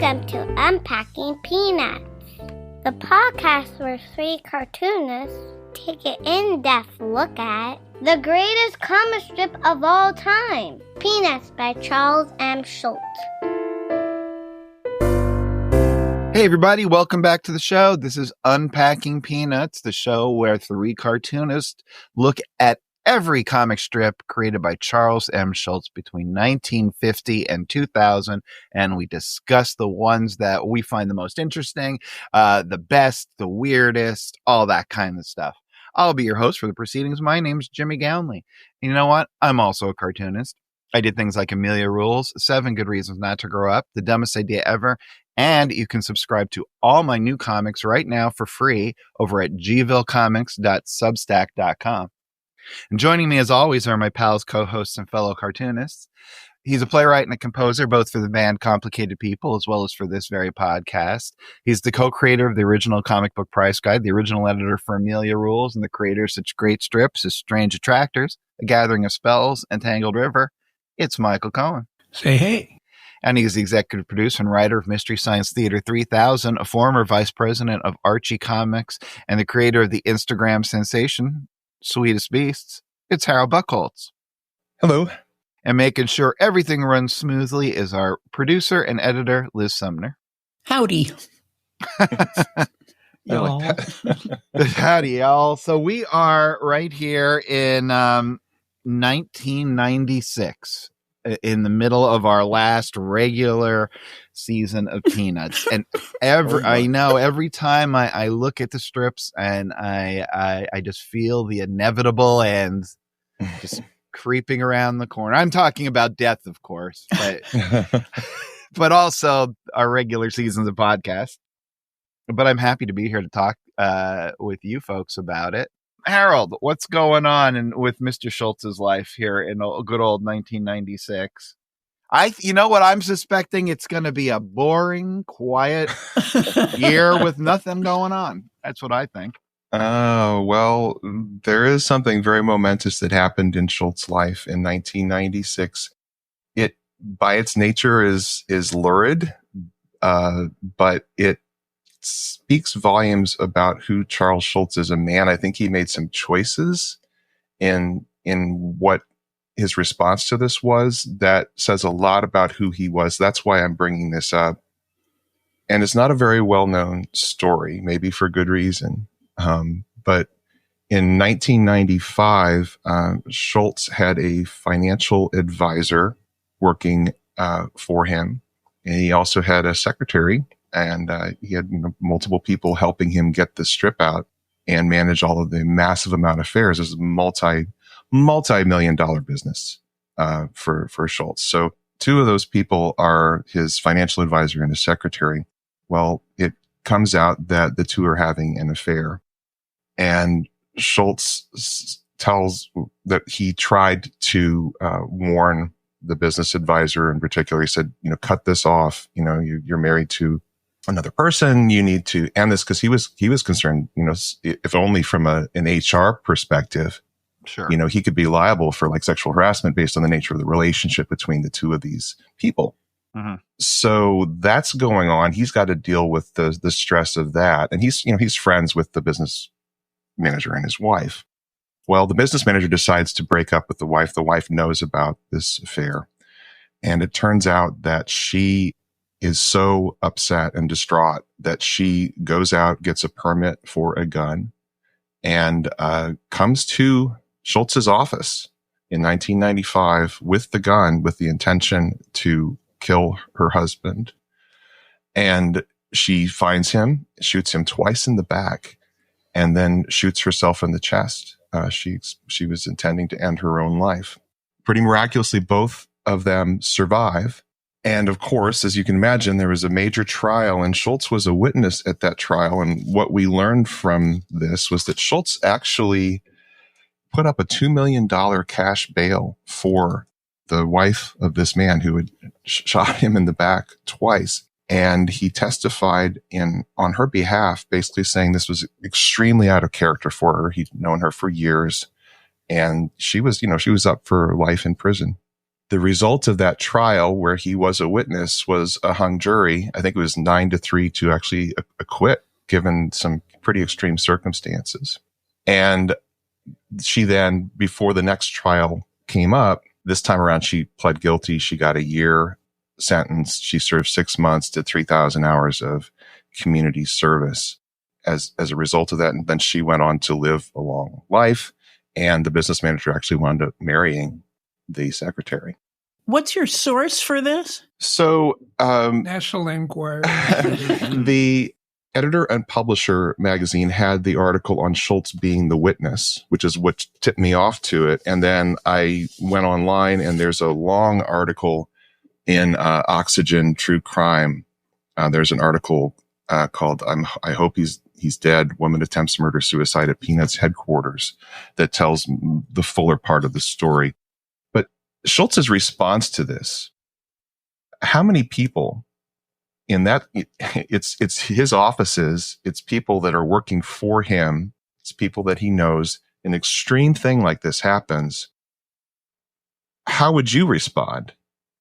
Welcome to Unpacking Peanuts, the podcast where three cartoonists take an in-depth look at the greatest comic strip of all time, Peanuts by Charles M. Schulz. Hey everybody, welcome back to the show. This is Unpacking Peanuts, the show where three cartoonists look at every comic strip created by Charles M. Schulz between 1950 and 2000, and we discuss the ones that we find the most interesting, the best, the weirdest, all that kind of stuff. I'll be your host for the proceedings. My name's Jimmy Gownley. And you know what? I'm also a cartoonist. I did things like Amelia Rules, 7 Good Reasons Not to Grow Up, The Dumbest Idea Ever, and you can subscribe to all my new comics right now for free over at gvillecomics.substack.com. And joining me as always are my pals, co-hosts, and fellow cartoonists. He's a playwright and a composer, both for the band Complicated People as well as for this very podcast. He's the co-creator of the original comic book price guide, the original editor for Amelia Rules, and the creator of such great strips as Strange Attractors, A Gathering of Spells, and Tangled River. It's Michael Cohen. Say hey. And he's the executive producer and writer of Mystery Science Theater 3000, a former vice president of Archie Comics, and the creator of the Instagram sensation, Sweetest Beasts. It's Harold Buchholz. Hello. And making sure everything runs smoothly is our producer and editor, Liz Sumner. Howdy. Y'all. Howdy, y'all. So we are right here in 1996, in the middle of our last regular season of Peanuts. And I know every time I look at the strips and I just feel the inevitable and just creeping around the corner. I'm talking about death, of course, but also our regular seasons of podcast. But I'm happy to be here to talk with you folks about it. Harold, what's going on with Mr. Schultz's life here in a good old 1996? You know what I'm suspecting? It's going to be a boring, quiet year with nothing going on. That's what I think. Well, there is something very momentous that happened in Schultz's life in 1996. It, by its nature, is lurid, but it speaks volumes about who Charles Schulz is a man. I think he made some choices in what his response to this was that says a lot about who he was. That's why I'm bringing this up. And it's not a very well-known story, maybe for good reason. But in 1995, Schulz had a financial advisor working for him. And he also had a secretary, and he had multiple people helping him get the strip out and manage all of the massive amount of fairs. It was a multi-million-dollar business for Schulz. So 2 of those people are his financial advisor and his secretary. Well, it comes out that the 2 are having an affair. And Schulz tells that he tried to warn the business advisor in particular. He said, cut this off. You're married to another person. You need to end this, because he was concerned, if only from an HR perspective. Sure. He could be liable for like sexual harassment based on the nature of the relationship between the 2 of these people. Mm-hmm. So that's going on. He's got to deal with the stress of that. And he's friends with the business manager and his wife. Well, the business manager decides to break up with the wife. The wife knows about this affair. And it turns out that she is so upset and distraught that she goes out, gets a permit for a gun, and comes to Schultz's office in 1995 with the gun, with the intention to kill her husband. And she finds him, shoots him twice in the back, and then shoots herself in the chest. She was intending to end her own life. Pretty miraculously, both of them survive. And of course, as you can imagine, there was a major trial, and Schulz was a witness at that trial. And what we learned from this was that Schulz actually put up a $2 million cash bail for the wife of this man who had shot him in the back twice. And he testified on her behalf, basically saying this was extremely out of character for her. He'd known her for years, and she was up for life in prison. The result of that trial, where he was a witness, was a hung jury. I think it was 9-3 to actually acquit, given some pretty extreme circumstances. And she then, before the next trial came up, this time around, she pled guilty. She got a year sentence. She served 6 months, did 3,000 hours of community service as a result of that. And then she went on to live a long life. And the business manager actually wound up marrying the secretary. What's your source for this? So, National Enquirer. the editor and publisher magazine had the article on Schulz being the witness, which is what tipped me off to it. And then I went online, and there's a long article in Oxygen True Crime. There's an article called I Hope He's Dead, Woman Attempts Murder Suicide at Peanuts Headquarters, that tells the fuller part of the story. But Schultz's response to this, how many people in that, it's his offices, it's people that are working for him, it's people that he knows. An extreme thing like this happens. How would you respond?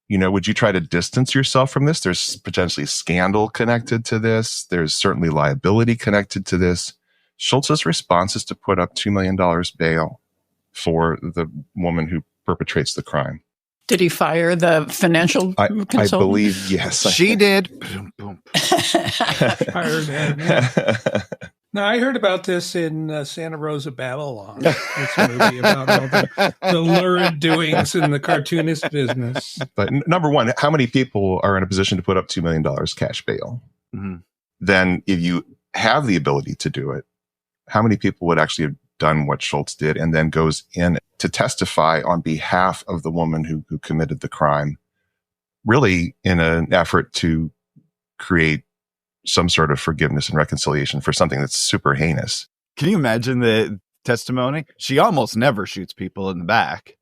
Would you try to distance yourself from this? There's potentially scandal connected to this. There's certainly liability connected to this. Schultz's response is to put up $2 million bail for the woman who perpetrates the crime. Did he fire the financial consultant? I believe, yes. She did. Boom, boom. Fired him, yeah. Now, I heard about this in Santa Rosa, Babylon. This movie about all the lurid doings in the cartoonist business. But number one, how many people are in a position to put up $2 million cash bail? Mm-hmm. Then if you have the ability to do it, how many people would actually have done what Schulz did and then goes in to testify on behalf of the woman who committed the crime, really in an effort to create some sort of forgiveness and reconciliation for something that's super heinous? Can you imagine the testimony? She almost never shoots people in the back.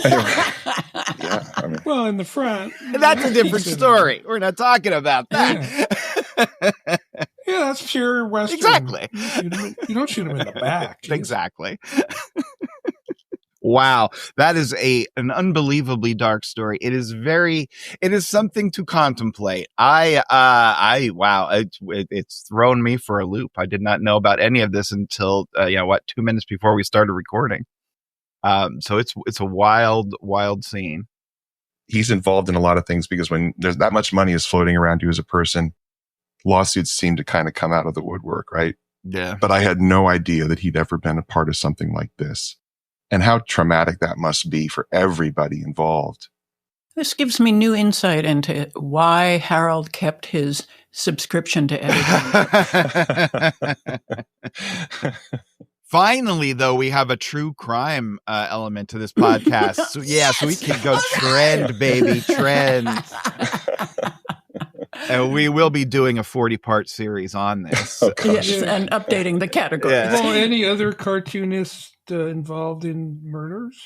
Yeah, Well, in the front. That's a different story. We're not talking about that. Yeah, that's pure Western. Exactly. You don't shoot them in the back. Geez. Exactly. Wow, that is an unbelievably dark story. It is something to contemplate. Wow, it's thrown me for a loop. I did not know about any of this until 2 minutes before we started recording. So it's a wild scene. He's involved in a lot of things because when there's that much money is floating around you as a person, lawsuits seem to kind of come out of the woodwork, right? Yeah. But I had no idea that he'd ever been a part of something like this. And how traumatic that must be for everybody involved. This gives me new insight into why Harold kept his subscription to editing. Finally, though, we have a true crime element to this podcast. So, so we can go trend, baby, trend. And we will be doing a 40-part series on this. Yes, and updating the categories. Yeah. Well, any other cartoonists involved in murders?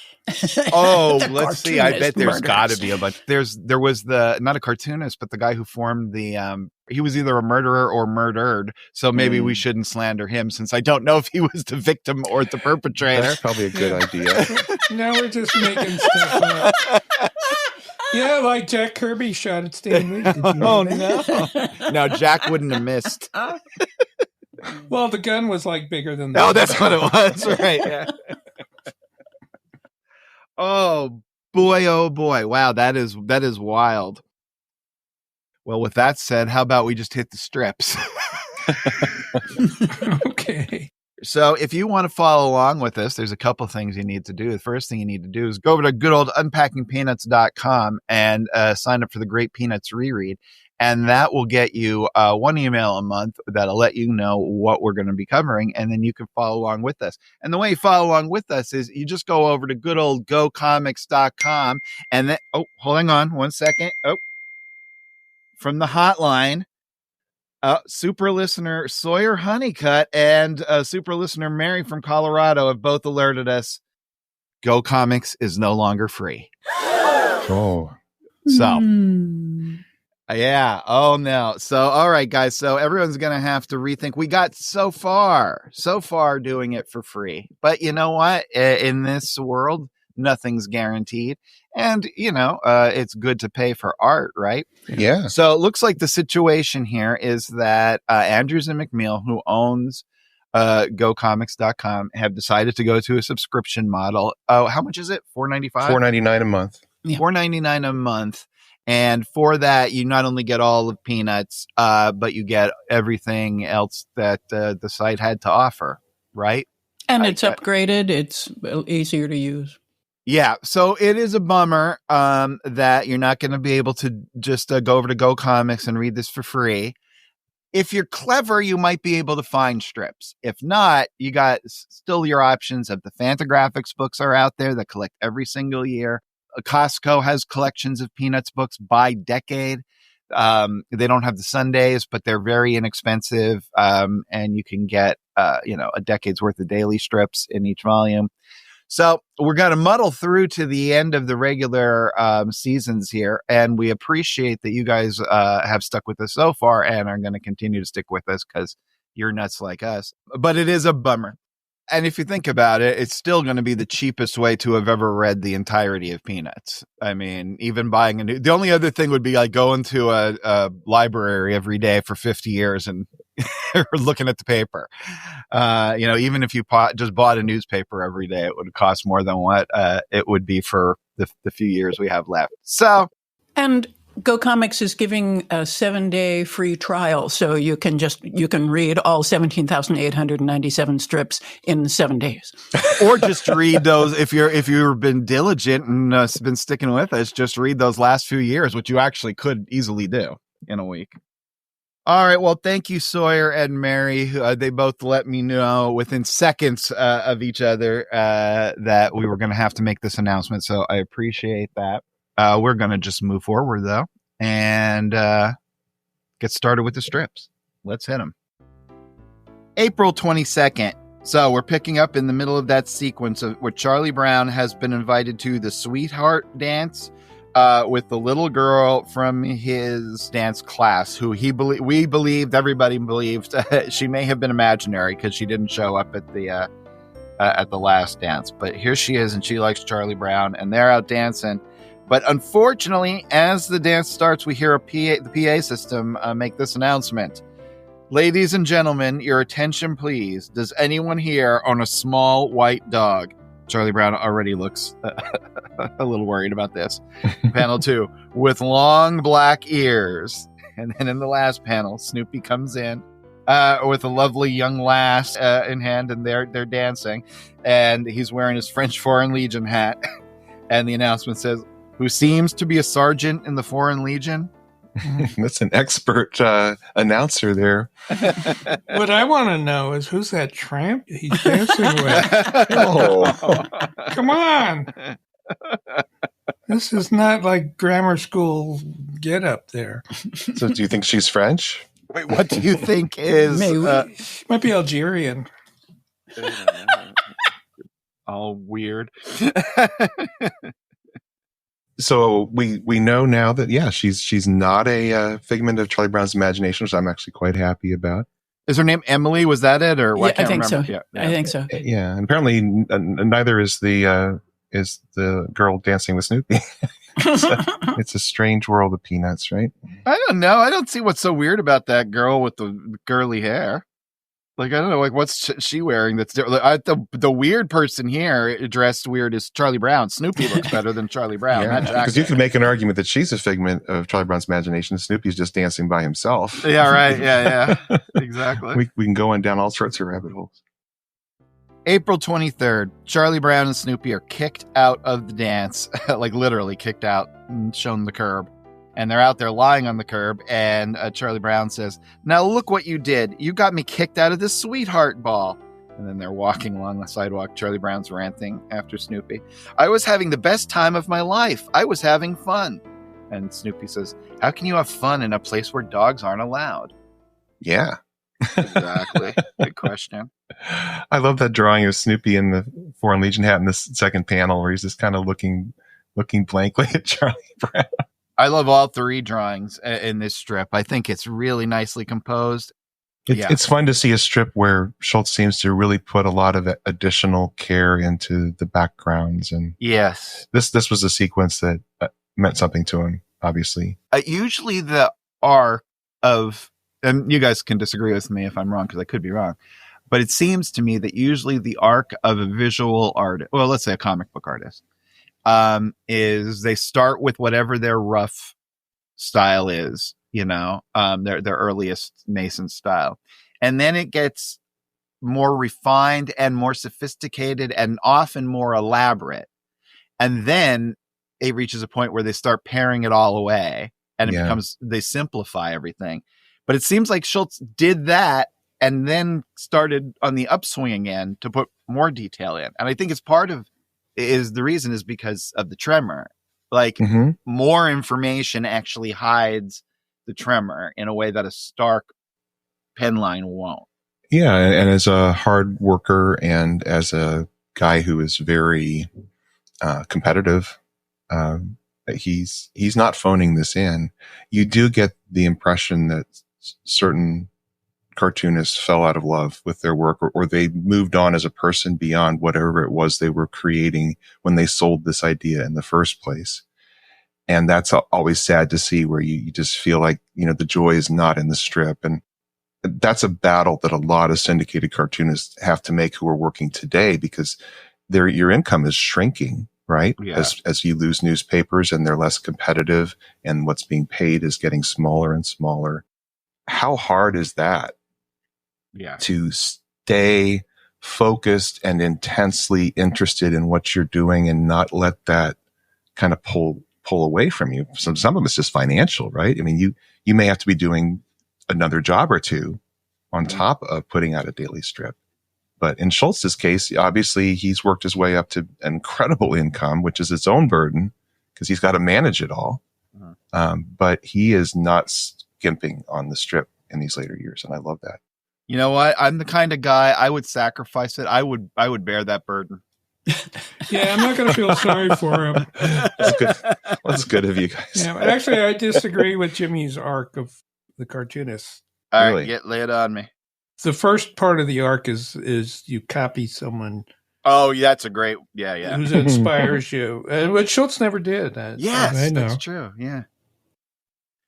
Oh, let's see. I bet there's murders. got to be a bunch. There was not a cartoonist, but the guy who formed the. He was either a murderer or murdered. So maybe we shouldn't slander him, since I don't know if he was the victim or the perpetrator. That's probably a good idea. Now we're just making stuff up. Yeah, like Jack Kirby shot at Stan Lee. Did you know that? No. No, Jack wouldn't have missed. Well, the gun was like bigger than that. Oh, that's what it was. Right. Yeah. Oh boy. Wow. That is wild. Well, with that said, how about we just hit the strips? Okay. So if you want to follow along with us, there's a couple things you need to do. The first thing you need to do is go over to good old unpackingpeanuts.com and sign up for the Great Peanuts reread. And that will get you one email a month that'll let you know what we're going to be covering. And then you can follow along with us. And the way you follow along with us is you just go over to good old gocomics.com. And then, hold on 1 second. From the hotline, super listener Sawyer Honeycutt and super listener Mary from Colorado have both alerted us Go Comics is no longer free. Oh. So, yeah. Oh, no. So, all right, guys. So everyone's going to have to rethink. We got so far doing it for free. But you know what? In this world, nothing's guaranteed. And, it's good to pay for art, right? Yeah. So it looks like the situation here is that Andrews and McMeel, who owns GoComics.com, have decided to go to a subscription model. Oh, how much is it? $4.95? $4.99 a month. Yeah. $4.99 a month. And for that, you not only get all of Peanuts, but you get everything else that the site had to offer, right? And it's upgraded. It's easier to use. Yeah. So it is a bummer that you're not going to be able to just go over to Go Comics and read this for free. If you're clever, you might be able to find strips. If not, you got still your options of the Fantagraphics books are out there that collect every single year. Costco has collections of Peanuts books by decade. They don't have the Sundays, but they're very inexpensive. And you can get, a decade's worth of daily strips in each volume. So we're going to muddle through to the end of the regular seasons here. And we appreciate that you guys have stuck with us so far and are going to continue to stick with us because you're nuts like us. But it is a bummer. And if you think about it, it's still going to be the cheapest way to have ever read the entirety of Peanuts. I mean, even buying the only other thing would be like going to a library every day for 50 years and looking at the paper. Even if you just bought a newspaper every day, it would cost more than what it would be for the few years we have left. So, and Go Comics is giving a 7-day free trial, so you can read all 17,897 strips in 7 days, or just read those if you've been diligent and been sticking with us. Just read those last few years, which you actually could easily do in a week. All right. Well, thank you, Sawyer and Mary. They both let me know within seconds of each other that we were going to have to make this announcement. So I appreciate that. We're going to just move forward, though, and get started with the strips. Let's hit them. April 22nd. So we're picking up in the middle of that sequence where Charlie Brown has been invited to the sweetheart dance with the little girl from his dance class, who everybody believed she may have been imaginary because she didn't show up at the last dance. But here she is, and she likes Charlie Brown, and they're out dancing. But unfortunately, as the dance starts, we hear the PA system make this announcement. Ladies and gentlemen, your attention, please. Does anyone here own a small white dog? Charlie Brown already looks a little worried about this. Panel 2, with long black ears. And then in the last panel, Snoopy comes in with a lovely young lass in hand, and they're dancing. And he's wearing his French Foreign Legion hat. And the announcement says, who seems to be a sergeant in the Foreign Legion. That's an expert announcer there. What I want to know is who's that tramp he's dancing with? Oh. Come on. This is not like grammar school get up there. So do you think she's French? Wait, what do you think is... She might be Algerian. All weird. So we know now that, she's not a figment of Charlie Brown's imagination, which I'm actually quite happy about. Is her name Emily? Was that it? Or I think remember. so. Yeah. I think so. Yeah, and apparently neither is the girl dancing with Snoopy. It's a strange world of Peanuts, right? I don't know. I don't see what's so weird about that girl with the girly hair. Like, I don't know, like, what's she wearing that's different? The weird person here dressed weird is Charlie Brown. Snoopy looks better than Charlie Brown. Yeah, because you could make an argument that she's a figment of Charlie Brown's imagination. Snoopy's just dancing by himself. Yeah, right. Yeah. Exactly. We can go on down all sorts of rabbit holes. April 23rd, Charlie Brown and Snoopy are kicked out of the dance, like literally kicked out and shown the curb. And they're out there lying on the curb, and Charlie Brown says, now look what you did. You got me kicked out of this sweetheart ball. And then they're walking along the sidewalk. Charlie Brown's ranting after Snoopy. I was having the best time of my life. I was having fun. And Snoopy says, how can you have fun in a place where dogs aren't allowed? Yeah. Exactly. Good question. I love that drawing of Snoopy in the Foreign Legion hat in this second panel where he's just kind of looking blankly at Charlie Brown. I love all three drawings in this strip. I think it's really nicely composed. It's fun to see a strip where Schulz seems to really put a lot of additional care into the backgrounds. And yes, this was a sequence that meant something to him, obviously. Usually the arc of, and you guys can disagree with me if I'm wrong, because I could be wrong, but it seems to me that usually the arc of a visual artist, well, let's say a comic book artist, is they start with whatever their rough style is, their earliest nascent style. And then it gets more refined and more sophisticated and often more elaborate. And then it reaches a point where they start paring it all away and they simplify everything. But it seems like Schulz did that and then started on the upswing again to put more detail in. And I think the reason is because of the tremor. Like more information actually hides the tremor in a way that a stark pen line won't. Yeah. And as a hard worker and as a guy who is very competitive, he's not phoning this in. You do get the impression that certain cartoonists fell out of love with their work, or they moved on as a person beyond whatever it was they were creating when they sold this idea in the first place. And that's always sad to see, where you just feel like, the joy is not in the strip. And that's a battle that a lot of syndicated cartoonists have to make who are working today, because your income is shrinking, right? Yeah. As you lose newspapers and they're less competitive and what's being paid is getting smaller and smaller. How hard is that? Yeah. To stay focused and intensely interested in what you're doing and not let that kind of pull away from you. Some of it's just financial, right? I mean, you may have to be doing another job or two on top of putting out a daily strip. But in Schulz's case, obviously he's worked his way up to an incredible income, which is its own burden because he's got to manage it all. But he is not skimping on the strip in these later years. And I love that. You know what? I'm the kind of guy, I would sacrifice it. I would bear that burden. Yeah, I'm not going to feel sorry for him. That's good. That's good of you guys. Yeah, actually, I disagree with Jimmy's arc of the cartoonist. All Really? right, lay it on me. The first part of the arc is you copy someone. Oh, yeah, that's a great, yeah. Who inspires you. And what Schulz never did. Yes, I know. that's true, yeah.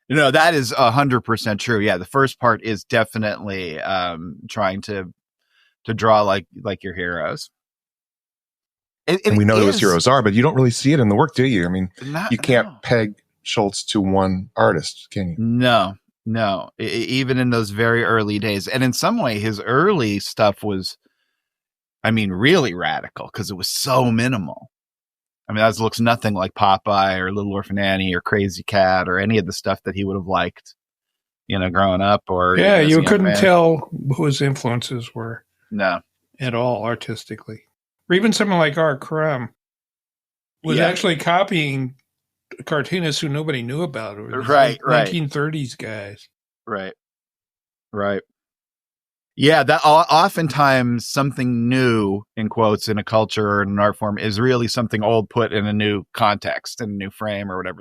That is 100% true. Yeah, the first part is definitely trying to draw like your heroes. And we know those heroes are, but you don't really see it in the work, do you? I mean, you can't no. peg Schulz to one artist, can you? No. Even in those very early days. And in some way, his early stuff was, really radical because it was so minimal. That looks nothing like Popeye or Little Orphan Annie or Crazy Cat or any of the stuff that he would have liked, growing up. Or you couldn't tell who his influences were. No, at all artistically. Or even someone like R. Crumb was actually copying cartoonists who nobody knew about. Right. 1930s guys. Right. Yeah, that oftentimes something new, in quotes, in a culture or in an art form is really something old put in a new context, in a new frame or whatever.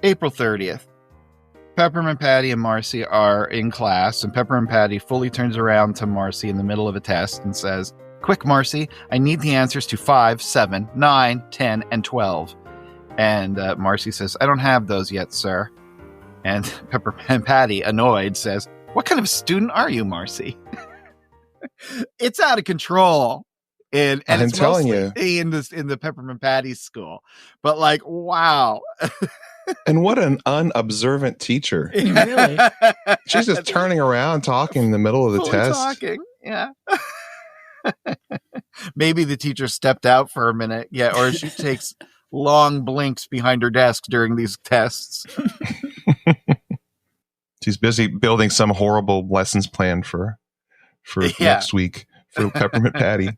April 30th. Peppermint Patty and Marcy are in class, and Peppermint Patty fully turns around to Marcy in the middle of a test and says, "Quick, Marcy, I need the answers to 5, 7, 9, 10, and 12. And Marcy says, "I don't have those yet, sir." And Peppermint Patty, annoyed, says, "What kind of a student are you, Marcy?" It's out of control. And I'm it's telling you, in the Peppermint Patty school. But wow. And what an unobservant teacher. Really? She's just turning around, talking in the middle of the test. Talking. Yeah. Maybe the teacher stepped out for a minute. Yeah. Or she takes long blinks behind her desk during these tests. She's busy building some horrible lessons plan for next week for Peppermint Patty.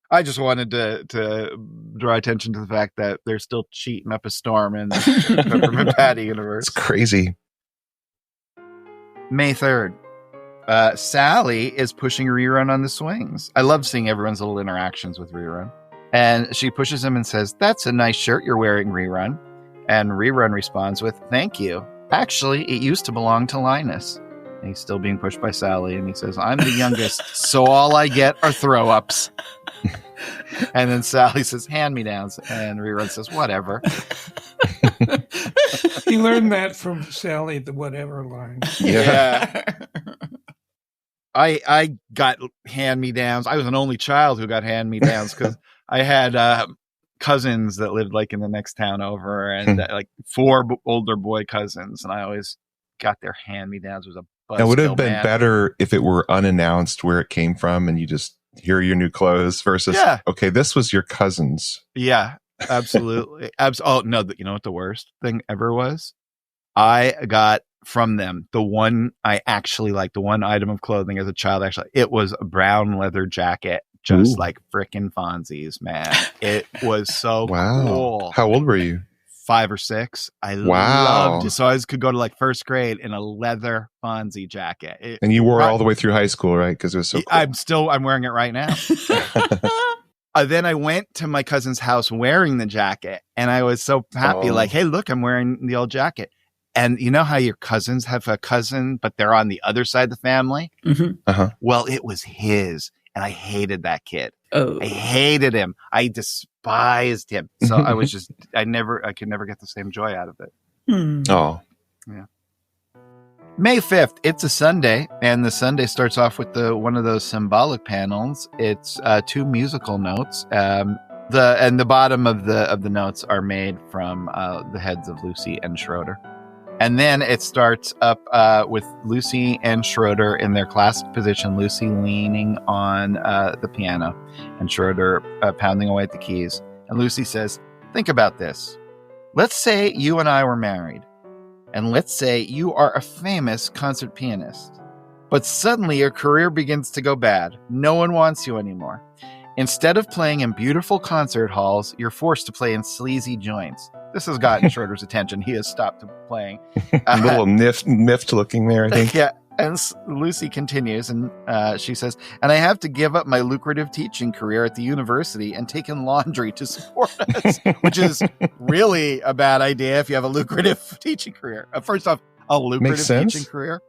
I just wanted to draw attention to the fact that they're still cheating up a storm in the Peppermint Patty universe. It's crazy. May 3rd. Sally is pushing Rerun on the swings. I love seeing everyone's little interactions with Rerun. And she pushes him and says, "That's a nice shirt you're wearing, Rerun." And Rerun responds with, "Thank you. Actually, it used to belong to Linus." And he's still being pushed by Sally. And he says, I'm the youngest, so all I get are throw-ups. And then Sally says, hand-me-downs. And Rerun says, whatever. He learned that from Sally, the whatever line. Yeah. I got hand-me-downs. I was an only child who got hand-me-downs because I had cousins that lived like in the next town over, and like 4 older boy cousins, and I always got their hand-me-downs. It was a buzzkill. It would have been better if it were unannounced where it came from, and you just hear your new clothes versus, okay, this was your cousin's. Yeah, absolutely. Oh, no, you know what the worst thing ever was? I got from them the one I actually liked, the one item of clothing as a child, actually. It was a brown leather jacket, just like frickin' Fonzie's, man. It was so cool. How old were you? 5 or 6. I loved it. So I could go to like first grade in a leather Fonzie jacket. And you wore it all the way through high school, right? Because it was so cool. I'm wearing it right now. Then I went to my cousin's house wearing the jacket, and I was so happy. Like, hey, look, I'm wearing the old jacket. And you know how your cousins have a cousin, but they're on the other side of the family? Mm-hmm. Uh-huh. Well, it was his, and I hated that kid. Oh. I hated him. I despised him. So I was just, I could never get the same joy out of it. Oh. Yeah. May 5th, it's a Sunday, and the Sunday starts off with one of those symbolic panels. It's 2 musical notes. The bottom of the notes are made from the heads of Lucy and Schroeder. And then it starts up with Lucy and Schroeder in their classic position, Lucy leaning on the piano and Schroeder pounding away at the keys. And Lucy says, think about this. Let's say you and I were married. And let's say you are a famous concert pianist. But suddenly your career begins to go bad. No one wants you anymore. Instead of playing in beautiful concert halls, you're forced to play in sleazy joints. This has gotten Schroeder's attention. He has stopped playing. A little miffed looking there, I think. Yeah. And Lucy continues, and she says, and I have to give up my lucrative teaching career at the university and take in laundry to support us, which is really a bad idea if you have a lucrative teaching career. First off, a lucrative teaching career.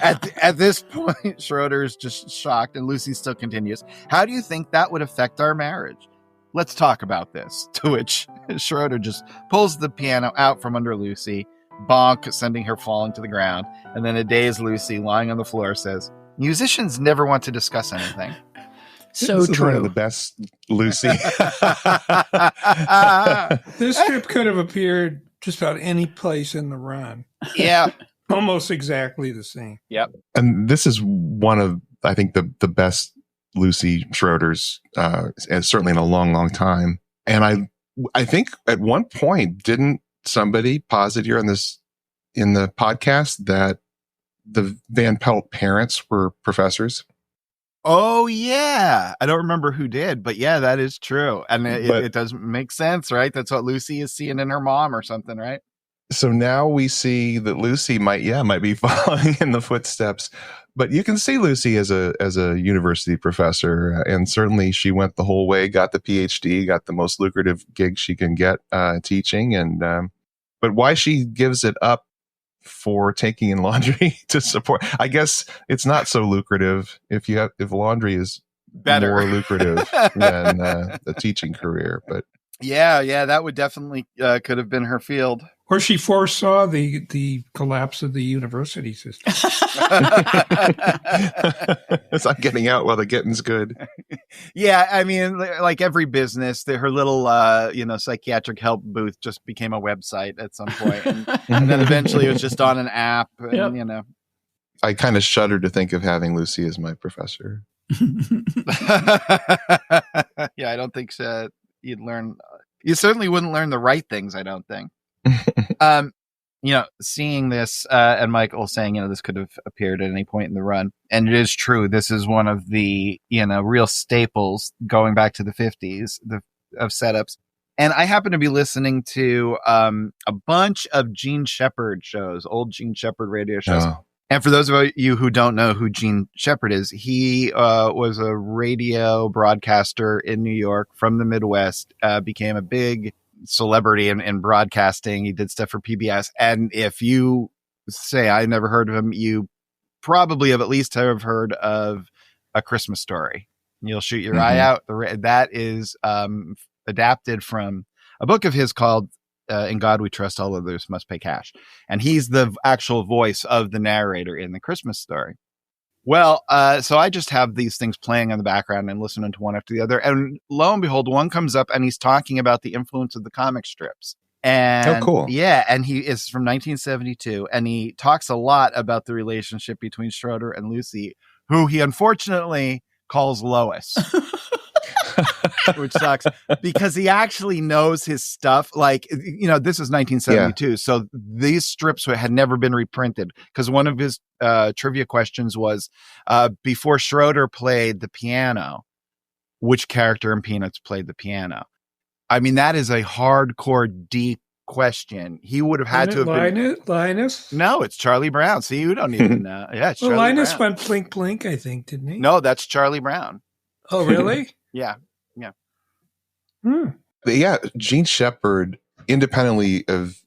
At this point, Schroeder's just shocked, and Lucy still continues. How do you think that would affect our marriage? Let's talk about this. To which Schroeder just pulls the piano out from under Lucy, bonk, sending her falling to the ground. And then a dazed Lucy lying on the floor says, musicians never want to discuss anything. So this true. Is one of the best Lucy. This strip could have appeared just about any place in the run. Yeah. Almost exactly the same. Yep. And this is one of, I think, the best Lucy Schroeder's, certainly in a long, long time. And I think at one point, didn't somebody posit here in the podcast that the Van Pelt parents were professors? Oh, yeah. I don't remember who did, but yeah, that is true. And it does make sense, right? That's what Lucy is seeing in her mom or something, right? So now we see that Lucy might be following in the footsteps, but you can see Lucy as a university professor, and certainly she went the whole way, got the PhD, got the most lucrative gig she can get teaching, and but why she gives it up for taking in laundry to support? I guess it's not so lucrative if laundry is better, more lucrative than the teaching career, but. Yeah, that would definitely could have been her field. Or she foresaw the collapse of the university system. It's not getting out while the getting's good. Yeah, I mean, like every business, her little psychiatric help booth just became a website at some point, and then eventually it was just on an app. And, I kind of shudder to think of having Lucy as my professor. Yeah, I don't think you'd learn. You certainly wouldn't learn the right things, I don't think. Seeing this and Michael saying, this could have appeared at any point in the run. And it is true. This is one of the, real staples going back to the 50s of setups. And I happen to be listening to a bunch of Gene Shepard shows, old Gene Shepard radio shows. Oh. And for those of you who don't know who Gene Shepard is, he was a radio broadcaster in New York from the Midwest, became a big celebrity in broadcasting. He did stuff for PBS. And if you say I never heard of him, you probably have at least have heard of A Christmas Story. You'll shoot your eye out. That is adapted from a book of his called In God We Trust, All Others Must Pay Cash. And he's the actual voice of the narrator in The Christmas Story. Well, so I just have these things playing in the background and listening to one after the other. And lo and behold, one comes up and he's talking about the influence of the comic strips. And cool. Yeah, and he is from 1972, and he talks a lot about the relationship between Schroeder and Lucy, who he unfortunately calls Lois. Which sucks because he actually knows his stuff. Like, this is 1972. So these strips had never been reprinted because one of his trivia questions was before Schroeder played the piano, which character in Peanuts played the piano? I mean, that is a hardcore, deep question. He would have had to have been Linus? No, it's Charlie Brown. See, you don't even know. Yeah, it's Charlie Linus Brown. went plink plink, I think, didn't he? No, that's Charlie Brown. Oh, really? Yeah. But yeah, Gene Shepard, independently of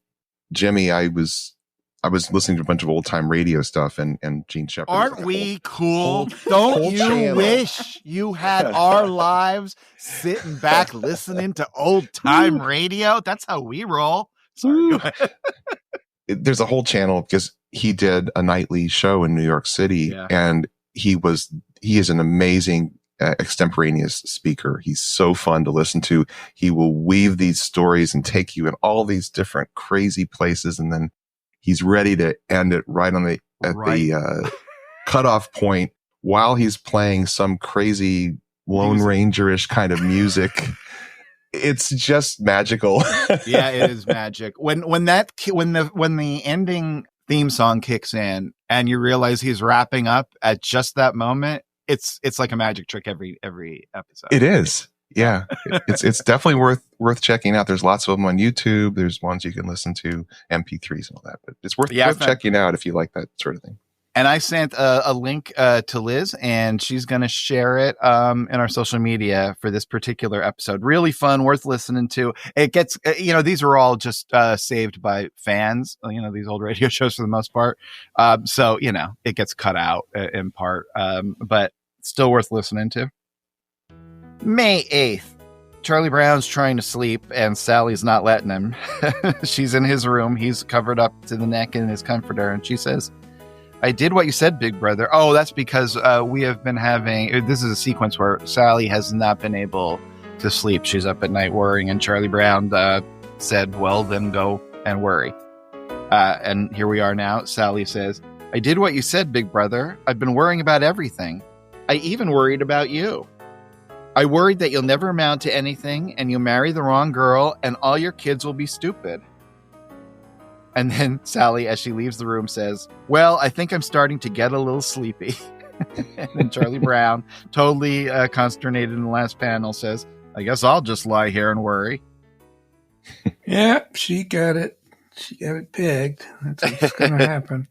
Jimmy, I was listening to a bunch of old time radio stuff, and Gene Shepard. Aren't we cool? Don't you wish you had our lives sitting back listening to old time radio? That's how we roll. Sorry. Go ahead. There's a whole channel because he did a nightly show in New York City, and he is an amazing extemporaneous speaker. He's so fun to listen to. He will weave these stories and take you in all these different crazy places, and then he's ready to end it right on the cutoff point while he's playing some crazy Lone Ranger-ish kind of music. It's just magical. Yeah, it is magic. When the ending theme song kicks in and you realize he's wrapping up at just that moment, it's like a magic trick every episode. It is. Yeah. It's definitely worth checking out. There's lots of them on YouTube. There's ones you can listen to, MP3s and all that, but it's worth checking out if you like that sort of thing. And I sent a link to Liz, and she's going to share it in our social media for this particular episode. Really fun, worth listening to. It gets, these are all just saved by fans, these old radio shows for the most part. So, it gets cut out in part, but still worth listening to. May 8th. Charlie Brown's trying to sleep, and Sally's not letting him. She's in his room. He's covered up to the neck in his comforter, and she says, I did what you said, big brother. Oh, that's because we have been having... This is a sequence where Sally has not been able to sleep. She's up at night worrying, and Charlie Brown said, well, then go and worry. And here we are now. Sally says, I did what you said, big brother. I've been worrying about everything. I even worried about you. I worried that you'll never amount to anything, and you'll marry the wrong girl, and all your kids will be stupid. And then Sally, as she leaves the room, says, well, I think I'm starting to get a little sleepy. And then Charlie Brown, totally consternated in the last panel, says, I guess I'll just lie here and worry. Yeah, she got it. She got it pegged. That's what's going to happen.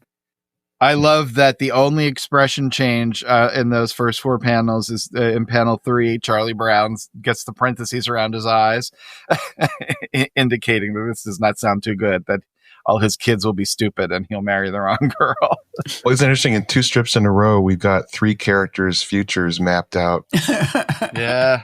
I love that the only expression change in those first four panels is in panel 3, Charlie Brown gets the parentheses around his eyes, indicating that this does not sound too good, that all his kids will be stupid and he'll marry the wrong girl. Well, it's interesting. In 2 strips in a row, we've got 3 characters' futures mapped out. Yeah.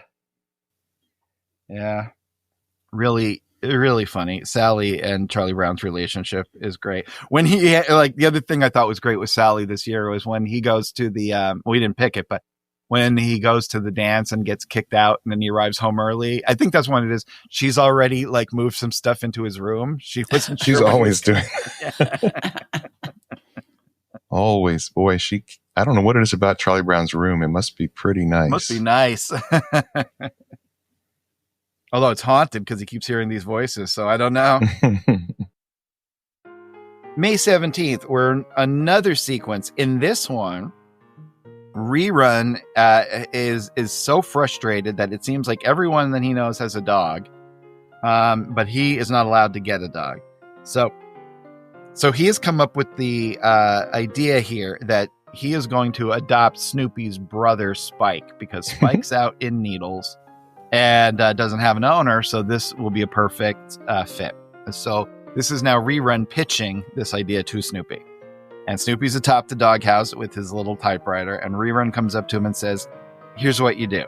Really, really funny. Sally and Charlie Brown's relationship is great. When the other thing I thought was great with Sally this year was when he goes to the, we didn't pick it, but when he goes to the dance and gets kicked out and then he arrives home early. I think that's when it is. She's already moved some stuff into his room. She wasn't sure. She's always doing always. Boy, I don't know what it is about Charlie Brown's room. It must be pretty nice. Must be nice. Although it's haunted because he keeps hearing these voices. So I don't know. May 17th, we're another sequence. In this one, Rerun is so frustrated that it seems like everyone that he knows has a dog, but he is not allowed to get a dog. So he has come up with the idea here that he is going to adopt Snoopy's brother Spike because Spike's out in Needles and doesn't have an owner, so this will be a perfect fit. So this is now Rerun pitching this idea to Snoopy. And Snoopy's atop the doghouse with his little typewriter, and Rerun comes up to him and says, here's what you do.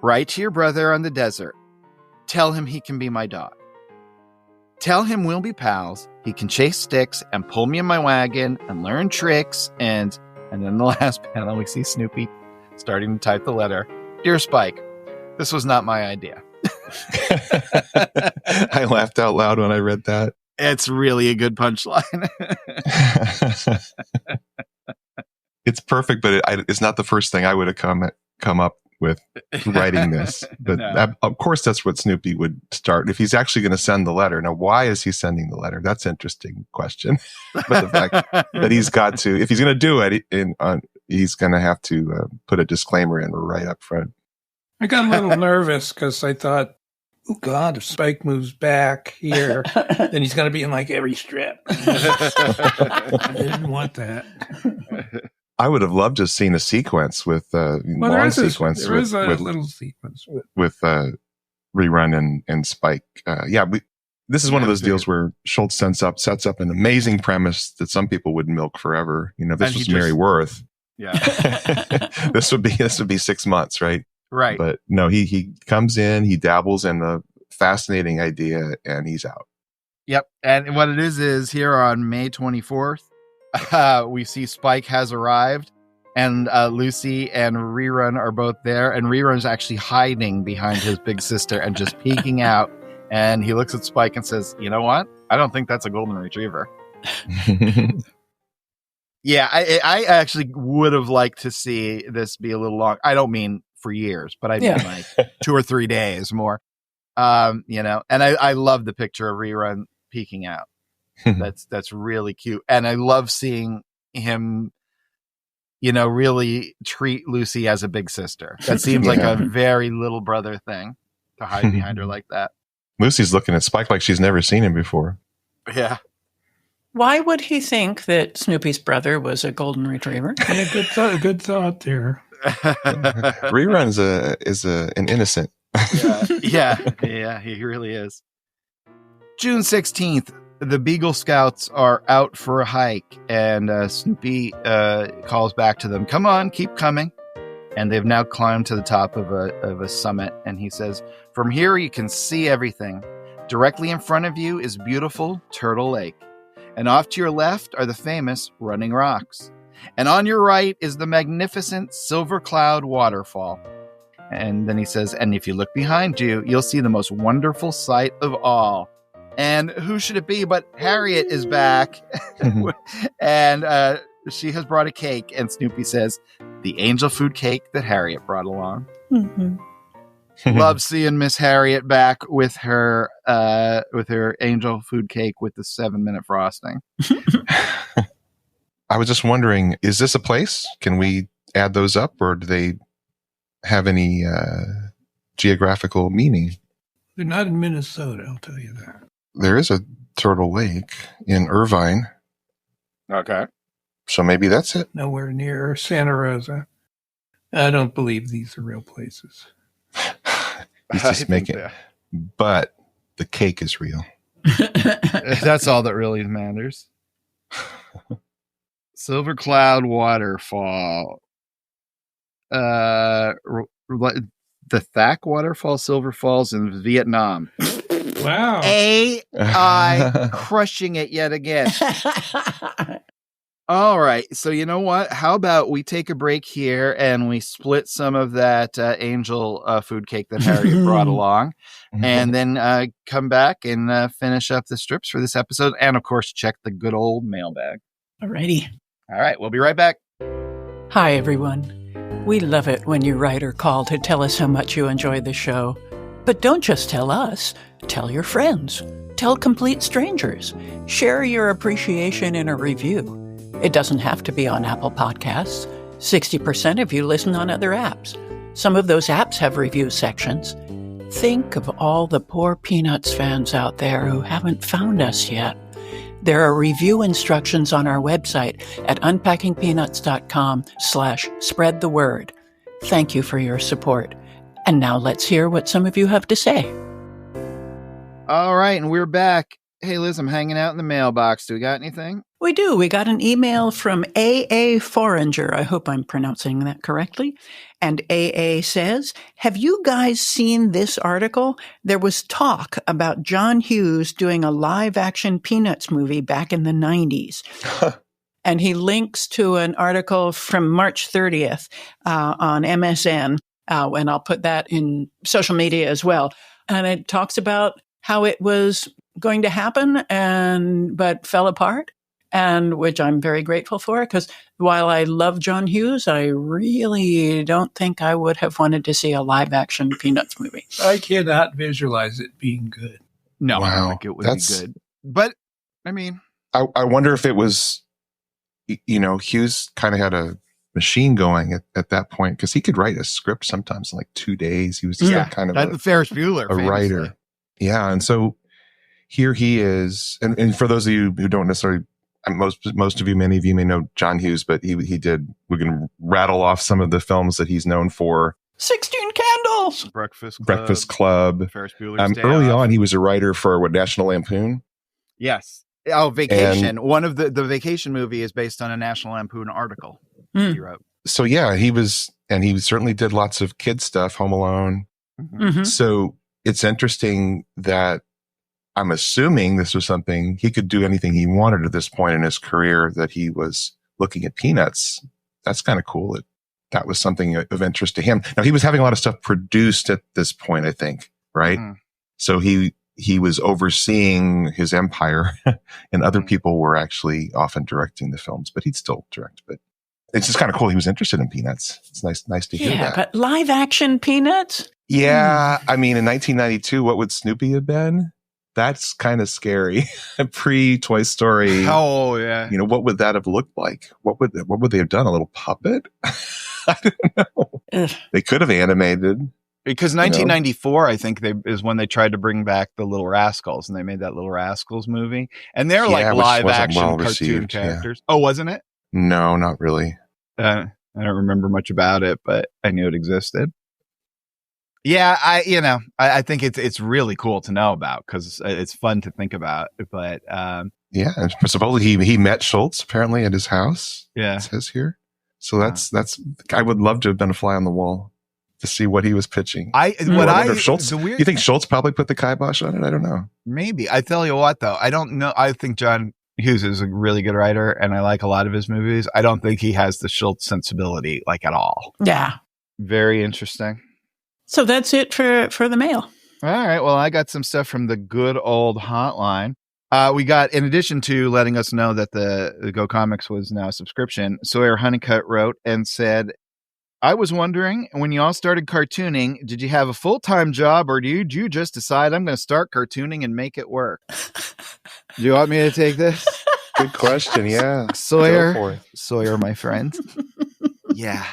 Write to your brother on the desert. Tell him he can be my dog. Tell him we'll be pals. He can chase sticks and pull me in my wagon and learn tricks. And then the last panel, we see Snoopy starting to type the letter. Dear Spike, this was not my idea. I laughed out loud when I read that. It's really a good punchline. It's perfect, but it's not the first thing I would have come up with writing this. But No. of course, that's what Snoopy would start if he's actually going to send the letter. Now, why is he sending the letter? That's an interesting question. But the fact that he's got to, if he's going to do it, he's going to have to put a disclaimer in right up front. I got a little nervous because I thought, oh God, if Spike moves back here, then he's going to be in like every strip. I didn't want that. I would have loved to have seen a sequence with long sequence. There is a little sequence with Rerun and Spike. This is one of those deals where Schulz sets up an amazing premise that some people would milk forever. You know, this was Mary Worth. Yeah. this would be 6 months, right? Right. But no, he comes in, he dabbles in the fascinating idea, and he's out. Yep. And what it is here on May 24th, we see Spike has arrived, and Lucy and Rerun are both there, and Rerun's actually hiding behind his big sister and just peeking out. And he looks at Spike and says, you know what? I don't think that's a golden retriever. Yeah, I actually would have liked to see this be a little long. I don't mean for years, but I mean like 2 or 3 days more. You know, and I love the picture of Rerun peeking out. That's really cute. And I love seeing him, you know, really treat Lucy as a big sister. That seems like a very little brother thing to hide behind her like that. Lucy's looking at Spike like she's never seen him before. Yeah. Why would he think that Snoopy's brother was a golden retriever? Yeah, good thought there. Rerun is an innocent. Yeah, he really is. June 16th, the Beagle Scouts are out for a hike, and Snoopy calls back to them, come on, keep coming. And they've now climbed to the top of a summit, and he says, from here you can see everything. Directly in front of you is beautiful Turtle Lake, and off to your left are the famous Running Rocks. And on your right is the magnificent Silver Cloud Waterfall. And then he says, and if you look behind you, you'll see the most wonderful sight of all. And who should it be but Harriet is back. And she has brought a cake. And Snoopy says, the angel food cake that Harriet brought along. Mm-hmm. Love seeing Miss Harriet back with her angel food cake with the 7-minute frosting. I was just wondering, is this a place? Can we add those up, or do they have any geographical meaning? They're not in Minnesota, I'll tell you that. There is a Turtle Lake in Irvine. Okay. So maybe that's it. Nowhere near Santa Rosa. I don't believe these are real places. He's just making it. But the cake is real. That's all that really matters. Silver Cloud Waterfall. The Thack Waterfall, Silver Falls in Vietnam. Wow. AI crushing it yet again. All right. So you know what? How about we take a break here and we split some of that angel food cake that Harriet brought along, and then come back and finish up the strips for this episode. And of course, check the good old mailbag. Alrighty. All right. We'll be right back. Hi, everyone. We love it when you write or call to tell us how much you enjoy the show. But don't just tell us. Tell your friends. Tell complete strangers. Share your appreciation in a review. It doesn't have to be on Apple Podcasts. 60% of you listen on other apps. Some of those apps have review sections. Think of all the poor Peanuts fans out there who haven't found us yet. There are review instructions on our website at unpackingpeanuts.com/spread the word. Thank you for your support. And now let's hear what some of you have to say. All right. And we're back. Hey, Liz, I'm hanging out in the mailbox. Do we got anything? We do. We got an email from A.A. Forenger. I hope I'm pronouncing that correctly. And A.A. says, have you guys seen this article? There was talk about John Hughes doing a live-action Peanuts movie back in the 90s. And he links to an article from March 30th on MSN, and I'll put that in social media as well. And it talks about how it was going to happen but fell apart, and which I'm very grateful for, because while I love John Hughes, I really don't think I would have wanted to see a live action Peanuts movie. I cannot visualize it being good. No, Wow. I don't think it would be good. But I mean, I wonder if it was, Hughes kind of had a machine going at that point, because he could write a script sometimes in like 2 days. He was just kind of the Ferris Bueller, a writer. Yeah. And so here he is. And for those of you who don't necessarily, most of you, many of you may know John Hughes, but we can rattle off some of the films that he's known for. 16 Candles! Breakfast Club. Ferris Bueller's Day Early Off. on, he was a writer for National Lampoon. Yes. Oh, Vacation. One of the Vacation movie is based on a National Lampoon article he wrote. So yeah, he certainly did lots of kid stuff, Home Alone. Mm-hmm. So it's interesting that I'm assuming this was something he could do anything he wanted at this point in his career, that he was looking at Peanuts. That's kind of cool. That was something of interest to him. Now, he was having a lot of stuff produced at this point, I think, right? Mm-hmm. So he was overseeing his empire and other people were actually often directing the films, but he'd still direct. But it's just kind of cool. He was interested in Peanuts. It's nice to hear that. Yeah, but live action Peanuts? Yeah. I mean, in 1992, what would Snoopy have been? That's kind of scary. Pre-Toy Story. Oh, yeah. What would that have looked like? What would they have done? A little puppet? I don't know. Ugh. They could have animated. Because 1994, I think is when they tried to bring back the Little Rascals, and they made that Little Rascals movie. And they're like live action cartoon characters. Yeah. Oh, wasn't it? No, not really. I don't remember much about it, but I knew it existed. Yeah, I think it's really cool to know about, because it's fun to think about. But yeah, and supposedly he met Schulz apparently at his house. Yeah, it says here. So that's I would love to have been a fly on the wall to see what he was pitching. I wonder if Schulz. You think Schulz probably put the kibosh on it? I don't know. Maybe. I tell you what, though, I don't know. I think John Hughes is a really good writer, and I like a lot of his movies. I don't think he has the Schulz sensibility, like, at all. Yeah. Very interesting. So that's it for the mail. All right. Well, I got some stuff from the good old hotline. We got, in addition to letting us know that the Go Comics was now a subscription, Sawyer Honeycutt wrote and said, I was wondering, when you all started cartooning, did you have a full-time job, or did you just decide, I'm going to start cartooning and make it work? Do you want me to take this? Good question. Yeah. Sawyer, my friend. Yeah.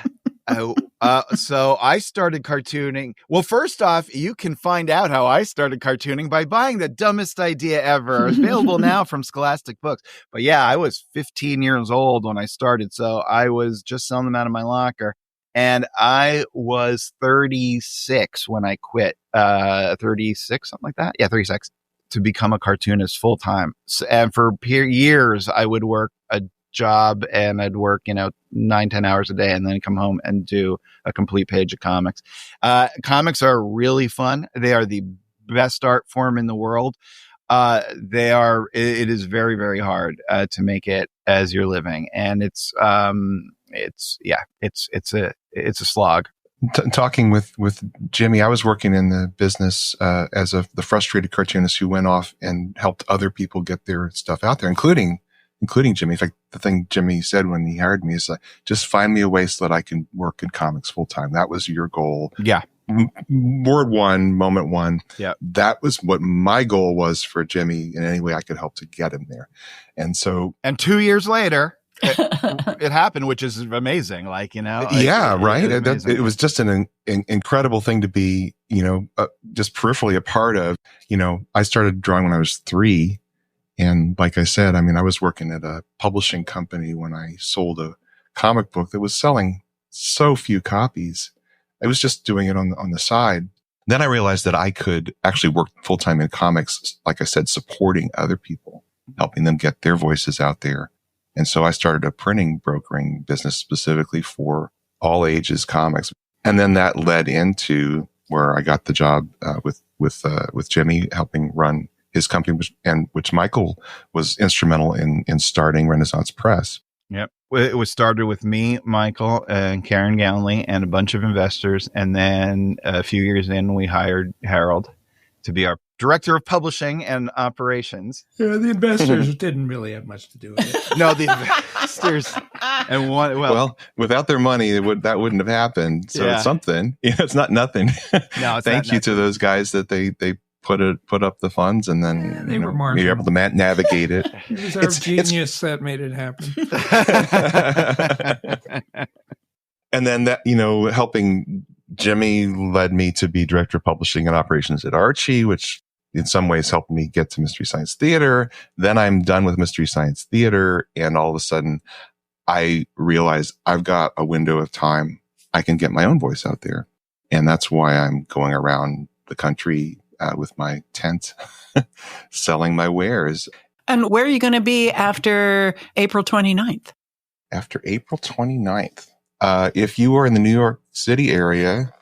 So I started cartooning. Well, first off, you can find out how I started cartooning by buying The Dumbest Idea Ever. It's available now from Scholastic Books. But yeah, I was 15 years old when I started, so I was just selling them out of my locker. And I was 36 when I quit. 36, something like that. Yeah, 36, to become a cartoonist full time. And for years, I would work a job, and I'd work 9-10 hours a day, and then come home and do a complete page of comics. Comics are really fun. They are the best art form in the world. It is very, very hard to make it as your living, and it's a slog. Talking with Jimmy, I was working in the business as the frustrated cartoonist who went off and helped other people get their stuff out there, including Jimmy. In fact, the thing Jimmy said when he hired me is just find me a way so that I can work in comics full time. That was your goal. Yeah. Word one, moment one. Yeah. That was what my goal was for Jimmy in any way I could help to get him there. And 2 years later, it happened, which is amazing. Yeah, right. It was just an incredible thing to be, just peripherally a part of. I started drawing when I was 3. And like I said, I was working at a publishing company when I sold a comic book that was selling so few copies. I was just doing it on the side. Then I realized that I could actually work full-time in comics, like I said, supporting other people, helping them get their voices out there. And so I started a printing brokering business specifically for all ages comics. And then that led into where I got the job with Jimmy, helping run his company, which Michael was instrumental in starting Renaissance Press. Yep. It was started with me, Michael, and Karen Gownley, and a bunch of investors. And then a few years in, we hired Harold to be our director of publishing and operations. Yeah, the investors didn't really have much to do with it. No, the investors. And well, without their money, that wouldn't have happened. So It's something. It's not nothing. No, Thank you to those guys that they put up the funds, and then they were you're able to navigate it. It was our genius that made it happen. And then that, helping Jimmy led me to be director of publishing and operations at Archie, which in some ways helped me get to Mystery Science Theater. Then I'm done with Mystery Science Theater, and all of a sudden I realize I've got a window of time. I can get my own voice out there. And that's why I'm going around the country with my tent, selling my wares. And where are you going to be after April 29th? After April 29th, if you are in the New York City area,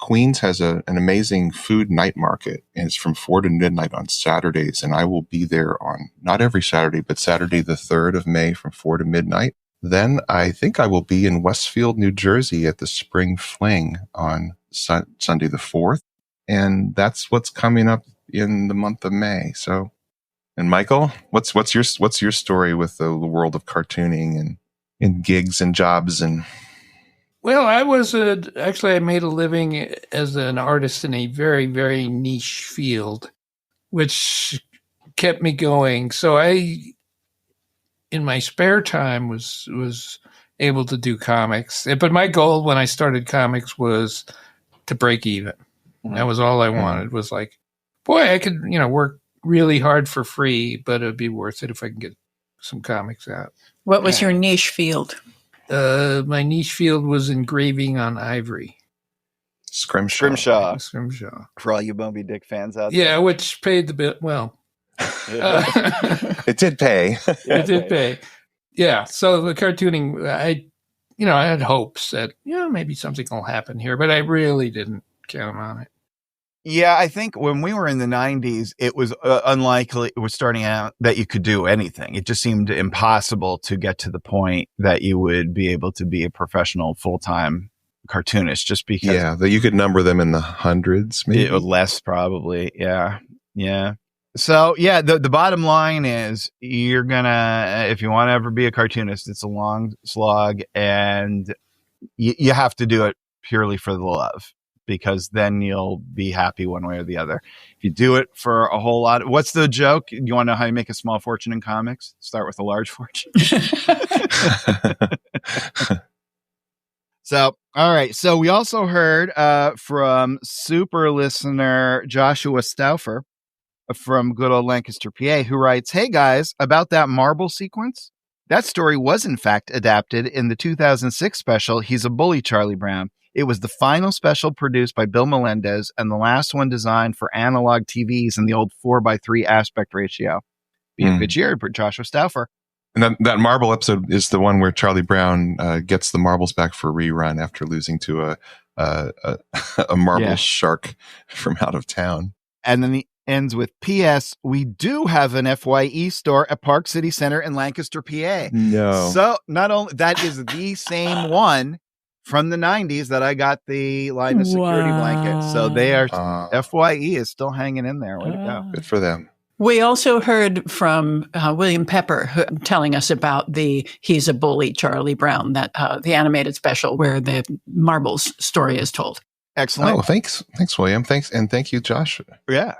Queens has an amazing food night market, and it's from 4 to midnight on Saturdays. And I will be there on not every Saturday, but Saturday the 3rd of May from 4 to midnight. Then I think I will be in Westfield, New Jersey at the Spring Fling on Sunday the 4th. And that's what's coming up in the month of May. So, and Michael, what's your story with the world of cartooning and gigs and jobs and? Well, I made a living as an artist in a very, very niche field, which kept me going. So in my spare time was able to do comics. But my goal when I started comics was to break even. That was all I wanted. It was like, boy, I could, work really hard for free, but it would be worth it if I can get some comics out. What was your niche field? My niche field was engraving on ivory. Scrimshaw. For all you Moby Dick fans out there. Yeah, which paid the bill. Well, it did pay. It did pay. Yeah. So the cartooning, I had hopes that, maybe something will happen here, but I really didn't count on it. Yeah, I think when we were in the 90s, it was unlikely, it was starting out that you could do anything. It just seemed impossible to get to the point that you would be able to be a professional full-time cartoonist just because. Yeah, that you could number them in the hundreds, maybe. Less probably. Yeah. Yeah. So, yeah, the bottom line is you're going to, if you want to ever be a cartoonist, it's a long slog, and you have to do it purely for the love, because then you'll be happy one way or the other. If you do it for a whole lot, what's the joke? You want to know how you make a small fortune in comics? Start with a large fortune. So, all right. So we also heard from super listener Joshua Stauffer from good old Lancaster, PA, who writes, "Hey guys, about that marble sequence. That story was in fact adapted in the 2006 special, He's a Bully, Charlie Brown. It was the final special produced by Bill Melendez and the last one designed for analog TVs in the old 4:3 aspect ratio. Be a good year, Joshua Stauffer." And that marble episode is the one where Charlie Brown gets the marbles back for a rerun after losing to a marble shark from out of town. And then he ends with, "P.S. We do have an FYE store at Park City Center in Lancaster, PA. No. So not only that is the same one from the 90s that I got the Linus security blanket. So they are, FYE is still hanging in there. Way to go. Good for them. We also heard from William Pepper telling us about the He's a Bully, Charlie Brown, that the animated special where the marbles story is told. Excellent. Oh, thanks, William. Thanks, and thank you, Josh. Yeah.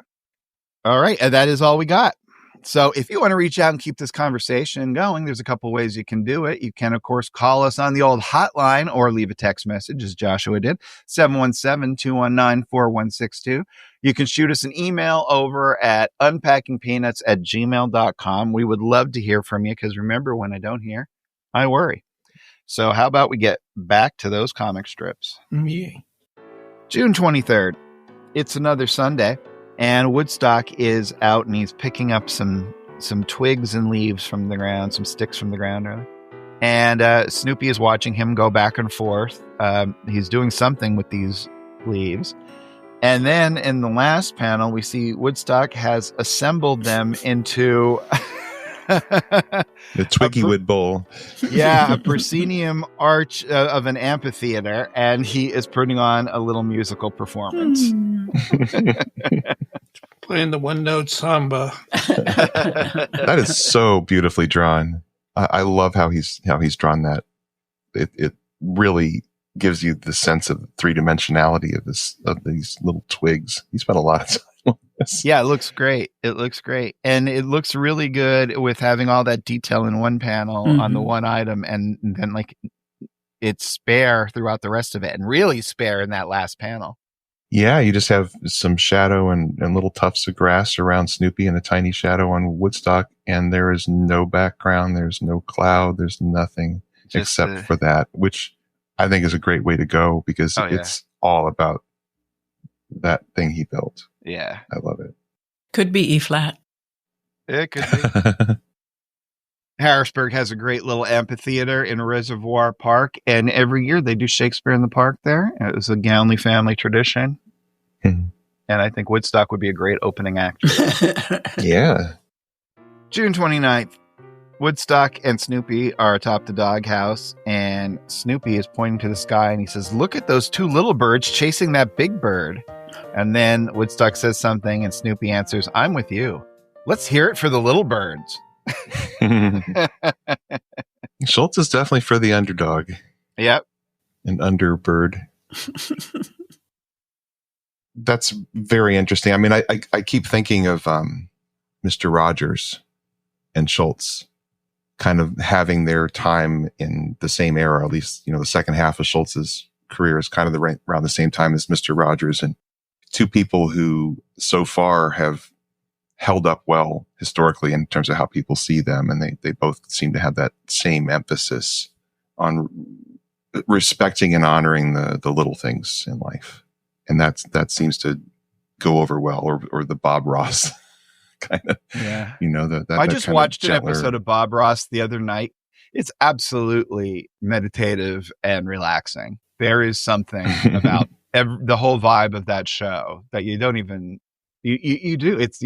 All right. And that is all we got. So if you want to reach out and keep this conversation going, there's a couple ways you can do it. You can, of course, call us on the old hotline or leave a text message, as Joshua did, 717-219-4162. You can shoot us an email over at unpackingpeanuts@gmail.com. We would love to hear from you, because remember, when I don't hear, I worry. So how about we get back to those comic strips? Yeah. June 23rd. it's another Sunday, and Woodstock is out, and he's picking up some twigs and leaves from the ground, some sticks from the ground, rather. And Snoopy is watching him go back and forth. He's doing something with these leaves. And then in the last panel, we see Woodstock has assembled them into the Twiggywood Bowl. Yeah, a proscenium arch of an amphitheater, and he is putting on a little musical performance. Playing the One Note Samba. That is so beautifully drawn. I love how he's drawn that. It really gives you the sense of three-dimensionality of these little twigs. He spent a lot of time on this. Yeah, it looks great. And it looks really good with having all that detail in one panel on the one item, and then like it's spare throughout the rest of it, and really spare in that last panel. Yeah, you just have some shadow and little tufts of grass around Snoopy and a tiny shadow on Woodstock, and there is no background, there's no cloud, there's nothing except for that, which I think is a great way to go, because it's all about that thing he built. Yeah. I love it. Could be E flat. It could be. Harrisburg has a great little amphitheater in Reservoir Park, and every year they do Shakespeare in the park there. It was a Gownley family tradition. And I think Woodstock would be a great opening act. Yeah. June 29th. Woodstock and Snoopy are atop the doghouse, and Snoopy is pointing to the sky, and he says, "Look at those two little birds chasing that big bird." And then Woodstock says something, and Snoopy answers, "I'm with you. Let's hear it for the little birds." Schulz is definitely for the underdog. Yep. An underbird. That's very interesting. I mean, I keep thinking of Mr. Rogers and Schulz kind of having their time in the same era. At least, the second half of Schulz's career is kind of around the same time as Mr. Rogers, and two people who so far have held up well historically in terms of how people see them. And they both seem to have that same emphasis on respecting and honoring the little things in life. And that seems to go over well, or the Bob Ross kind of, yeah. I just watched an episode of Bob Ross the other night. It's absolutely meditative and relaxing. There is something about the whole vibe of that show that you don't even, you do. It's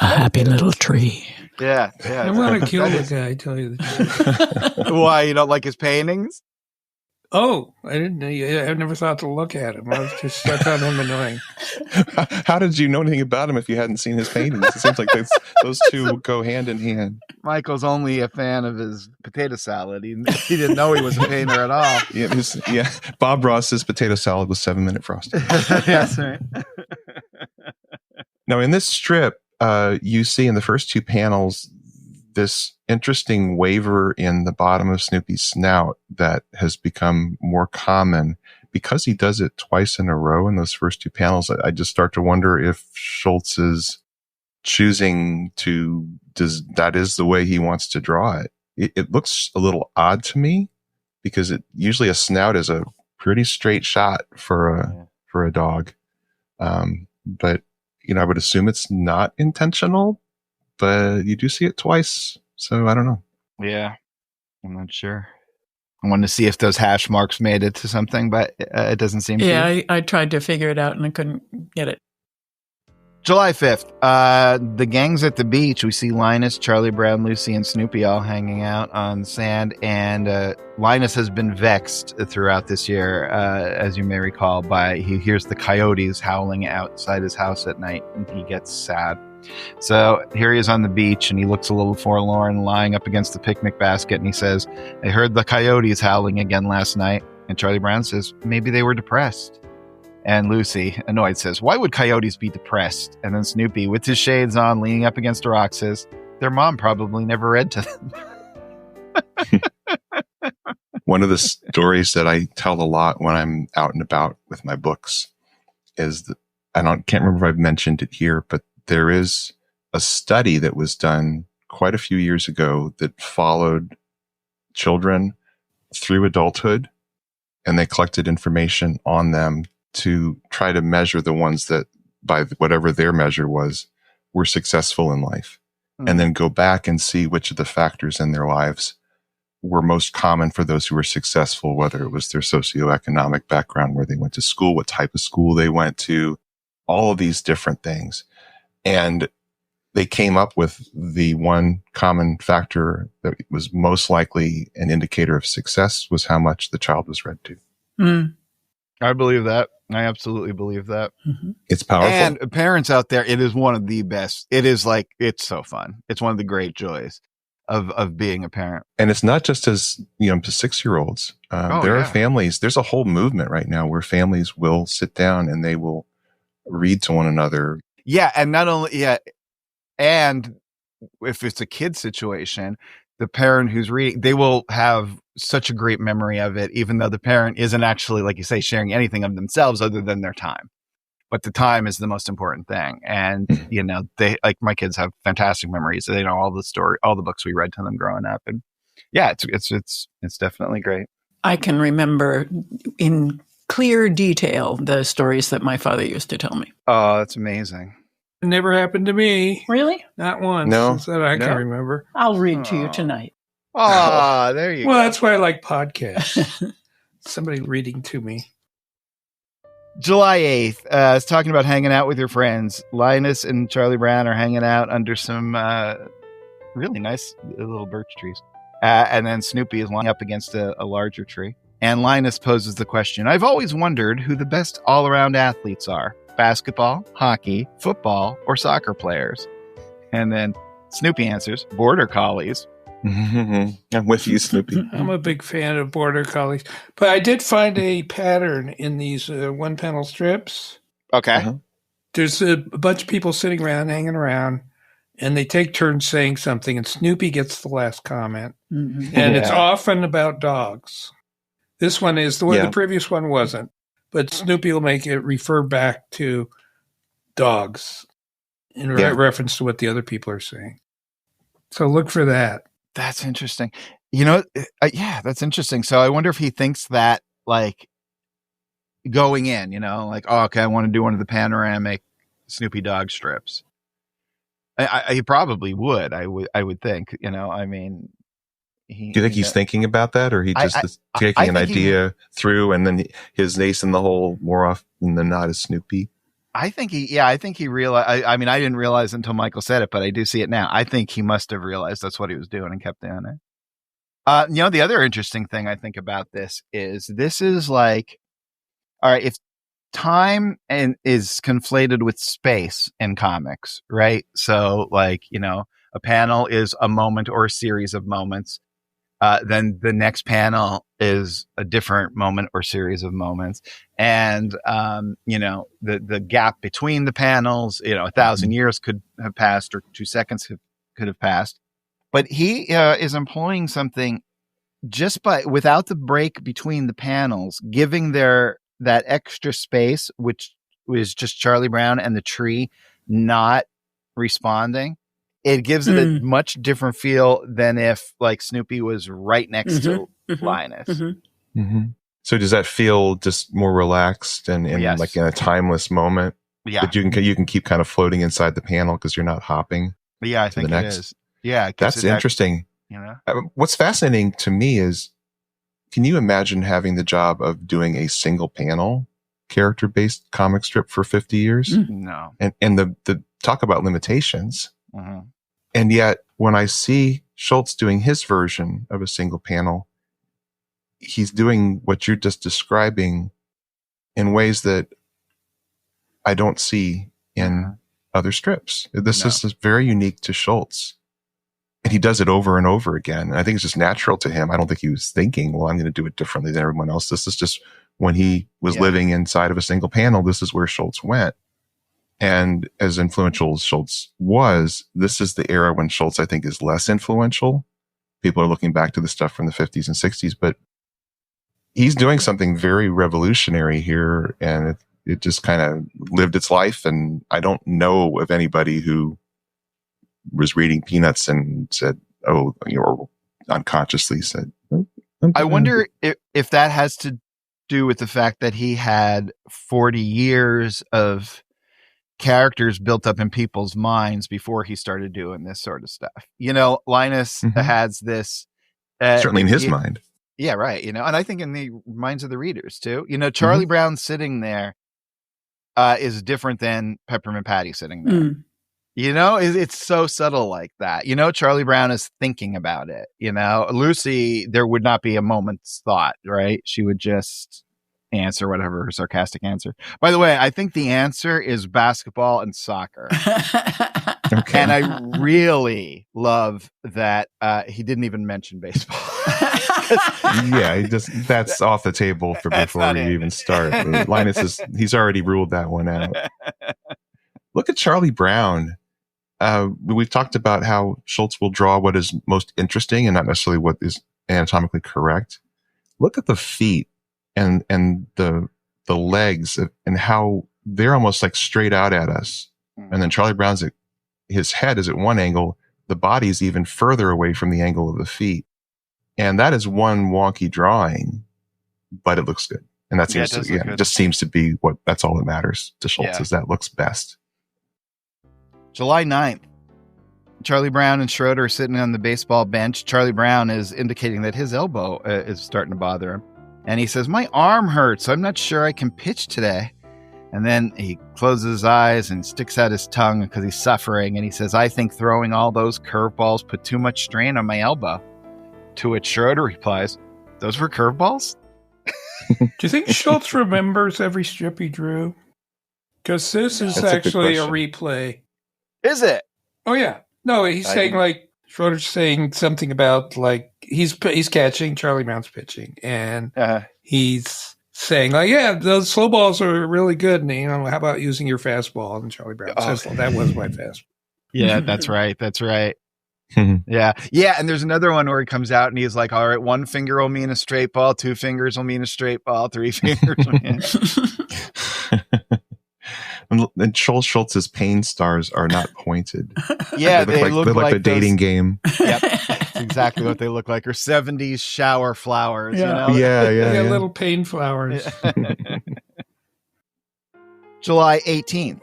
a happy little tree. Yeah. I want to kill the guy, tell you the truth. Why, you don't like his paintings? Oh, I didn't know. I never thought to look at him. I found him annoying. How did you know anything about him if you hadn't seen his paintings? It seems like those two go hand in hand. Michael's only a fan of his potato salad. He didn't know he was a painter at all. Yeah. Bob Ross's potato salad was 7-minute frosting. That's right. Now, in this strip, you see in the first two panels this interesting waver in the bottom of Snoopy's snout that has become more common because he does it twice in a row in those first two panels. I just start to wonder if Schulz is choosing that is the way he wants to draw it. It looks a little odd to me, because usually a snout is a pretty straight shot for a dog. But I would assume it's not intentional, but you do see it twice. So I don't know. Yeah, I'm not sure. I wanted to see if those hash marks made it to something, but it doesn't seem to. Yeah, I tried to figure it out and I couldn't get it. July 5th, the gang's at the beach. We see Linus, Charlie Brown, Lucy, and Snoopy all hanging out on sand. And Linus has been vexed throughout this year, as you may recall, he hears the coyotes howling outside his house at night, and he gets sad. So here he is on the beach, and he looks a little forlorn, lying up against the picnic basket, and he says, "I heard the coyotes howling again last night." And Charlie Brown says, "Maybe they were depressed." And Lucy, annoyed, says, "Why would coyotes be depressed?" And then Snoopy, with his shades on, leaning up against a rock, says, "Their mom probably never read to them." One of the stories that I tell a lot when I'm out and about with my books is that can't remember if I've mentioned it here, but there is a study that was done quite a few years ago that followed children through adulthood, and they collected information on them to try to measure the ones that by whatever their measure was, were successful in life. Mm. And then go back and see which of the factors in their lives were most common for those who were successful, whether it was their socioeconomic background, where they went to school, what type of school they went to, all of these different things. And they came up with the one common factor that was most likely an indicator of success was how much the child was read to. Mm. I believe that. I absolutely believe that. Mm-hmm. It's powerful. And parents out there, it is one of the best. It is like, it's so fun. It's one of the great joys of being a parent. And it's not just as, to 6-year-olds. There are families, there's a whole movement right now where families will sit down and they will read to one another. Yeah. And not only, and if it's a kid situation, the parent who's reading, they will have such a great memory of it, even though the parent isn't actually, like you say, sharing anything of themselves other than their time. But the time is the most important thing. And, they, like, my kids have fantastic memories. They know all the books we read to them growing up. And yeah, it's definitely great. I can remember in clear detail the stories that my father used to tell me. Oh, that's amazing. It never happened to me. Really? Not once. No. That I can remember. I'll read to you tonight. Oh, there you go. Well, that's why I like podcasts. Somebody reading to me. July 8th, it's talking about hanging out with your friends. Linus and Charlie Brown are hanging out under some really nice little birch trees. And then Snoopy is lying up against a larger tree. And Linus poses the question, I've always wondered who the best all-around athletes are. Basketball, hockey, football, or soccer players. And then Snoopy answers, border collies. I'm with you, Snoopy. I'm a big fan of border collies. But I did find a pattern in these one-panel strips. Okay. Uh-huh. There's a bunch of people sitting around, hanging around, and they take turns saying something, and Snoopy gets the last comment. Mm-hmm. And it's often about dogs. This one is. The previous one wasn't. But Snoopy will make it refer back to dogs in reference to what the other people are saying. So look for that. That's interesting. That's interesting. So I wonder if he thinks that, like, going in, like, oh, okay, I want to do one of the panoramic Snoopy dog strips. He probably would. I would think. I mean, do you think he's thinking about that, or he just is taking an idea through, and then his ace in the hole more often than not is Snoopy? I think he realized. I mean, I didn't realize until Michael said it, but I do see it now. I think he must have realized that's what he was doing and kept doing it. The other interesting thing I think about this is like, all right, if time is conflated with space in comics, right? So, like, a panel is a moment or a series of moments. Then the next panel is a different moment or series of moments. And, the gap between the panels, 1,000 years could have passed, or 2 seconds could have passed. But he is employing something just without the break between the panels, giving that extra space, which was just Charlie Brown and the tree not responding. It gives it a much different feel than if, like, Snoopy was right next to Linus. Mm-hmm. Mm-hmm. So does that feel just more relaxed and like in a timeless moment? Yeah, that you can keep kind of floating inside the panel because you're not hopping. Yeah, I think it is. Yeah, that's interesting. What's fascinating to me is, can you imagine having the job of doing a single panel character-based comic strip for 50 years? No. And the talk about limitations. Mm-hmm. And yet, when I see Schulz doing his version of a single panel, he's doing what you're just describing in ways that I don't see in other strips. This is very unique to Schulz. And he does it over and over again. And I think it's just natural to him. I don't think he was thinking, well, I'm going to do it differently than everyone else. This is just when he was living inside of a single panel, this is where Schulz went. And as influential as Schulz was, this is the era when Schulz, I think, is less influential. People are looking back to the stuff from the 50s and 60s, but he's doing something very revolutionary here. And it just kind of lived its life. And I don't know of anybody who was reading Peanuts and said, or unconsciously said, I wonder if that has to do with the fact that he had 40 years of characters built up in people's minds before he started doing this sort of stuff. Linus has this certainly in his mind. Yeah, right. And I think in the minds of the readers too. Charlie Brown sitting there is different than Peppermint Patty sitting there. It's so subtle like that. Charlie Brown is thinking about it. Lucy, there would not be a moment's thought, right? She would just answer whatever her sarcastic answer. By the way, I think the answer is basketball and soccer. Okay. And I really love that he didn't even mention baseball. Yeah, that's off the table for before we even start. Linus he's already ruled that one out. Look at Charlie Brown. We've talked about how Schulz will draw what is most interesting and not necessarily what is anatomically correct. Look at the feet and the legs and how they're almost like straight out at us. And then Charlie Brown's his head is at one angle, the body's even further away from the angle of the feet. And that is one wonky drawing, but it looks good. And that seems it just seems to be that's all that matters to Schulz is that looks best. July 9th, Charlie Brown and Schroeder are sitting on the baseball bench. Charlie Brown is indicating that his elbow is starting to bother him. And he says, my arm hurts. I'm not sure I can pitch today. And then he closes his eyes and sticks out his tongue because he's suffering. And he says, I think throwing all those curveballs put too much strain on my elbow. To which Schroeder replies, those were curveballs? Do you think Schulz remembers every strip he drew? Because this is actually a replay. Is it? Oh, yeah. No, he's saying Schroeder's saying something about he's catching, Charlie Brown's pitching. And he's saying those slow balls are really good. And how about using your fastball? And Charlie Brown says, well, that was my fastball. Yeah, that's right. That's right. Yeah. And there's another one where he comes out and he's like, all right, one finger will mean a straight ball, two fingers will mean a straight ball, three fingers will mean And Schultz's pain stars are not pointed. Yeah, they look like the dating game. Yep, that's exactly what they look like. Or 70s shower flowers. Yeah, yeah. Little pain flowers. July 18th.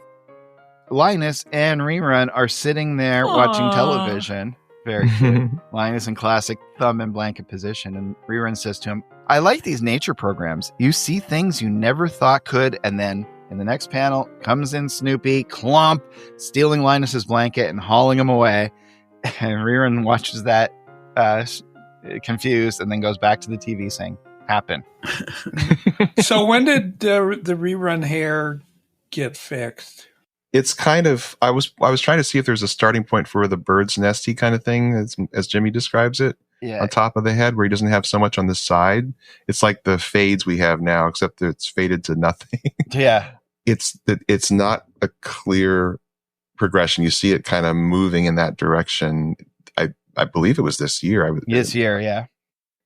Linus and Rerun are sitting there watching television. Very cute. Linus in classic thumb and blanket position. And Rerun says to him, I like these nature programs. You see things you never thought could. And then in the next panel comes in Snoopy, clomp, stealing Linus's blanket and hauling him away. And Rerun watches that confused and then goes back to the TV saying, happen. So when did the Rerun hair get fixed? It's kind of, I was trying to see if there's a starting point for the bird's nesty kind of thing, as Jimmy describes it, on top of the head, where he doesn't have so much on the side. It's like the fades we have now, except that it's faded to nothing. Yeah. It's not a clear progression. You see it kind of moving in that direction. I believe it was this year. This year, yeah.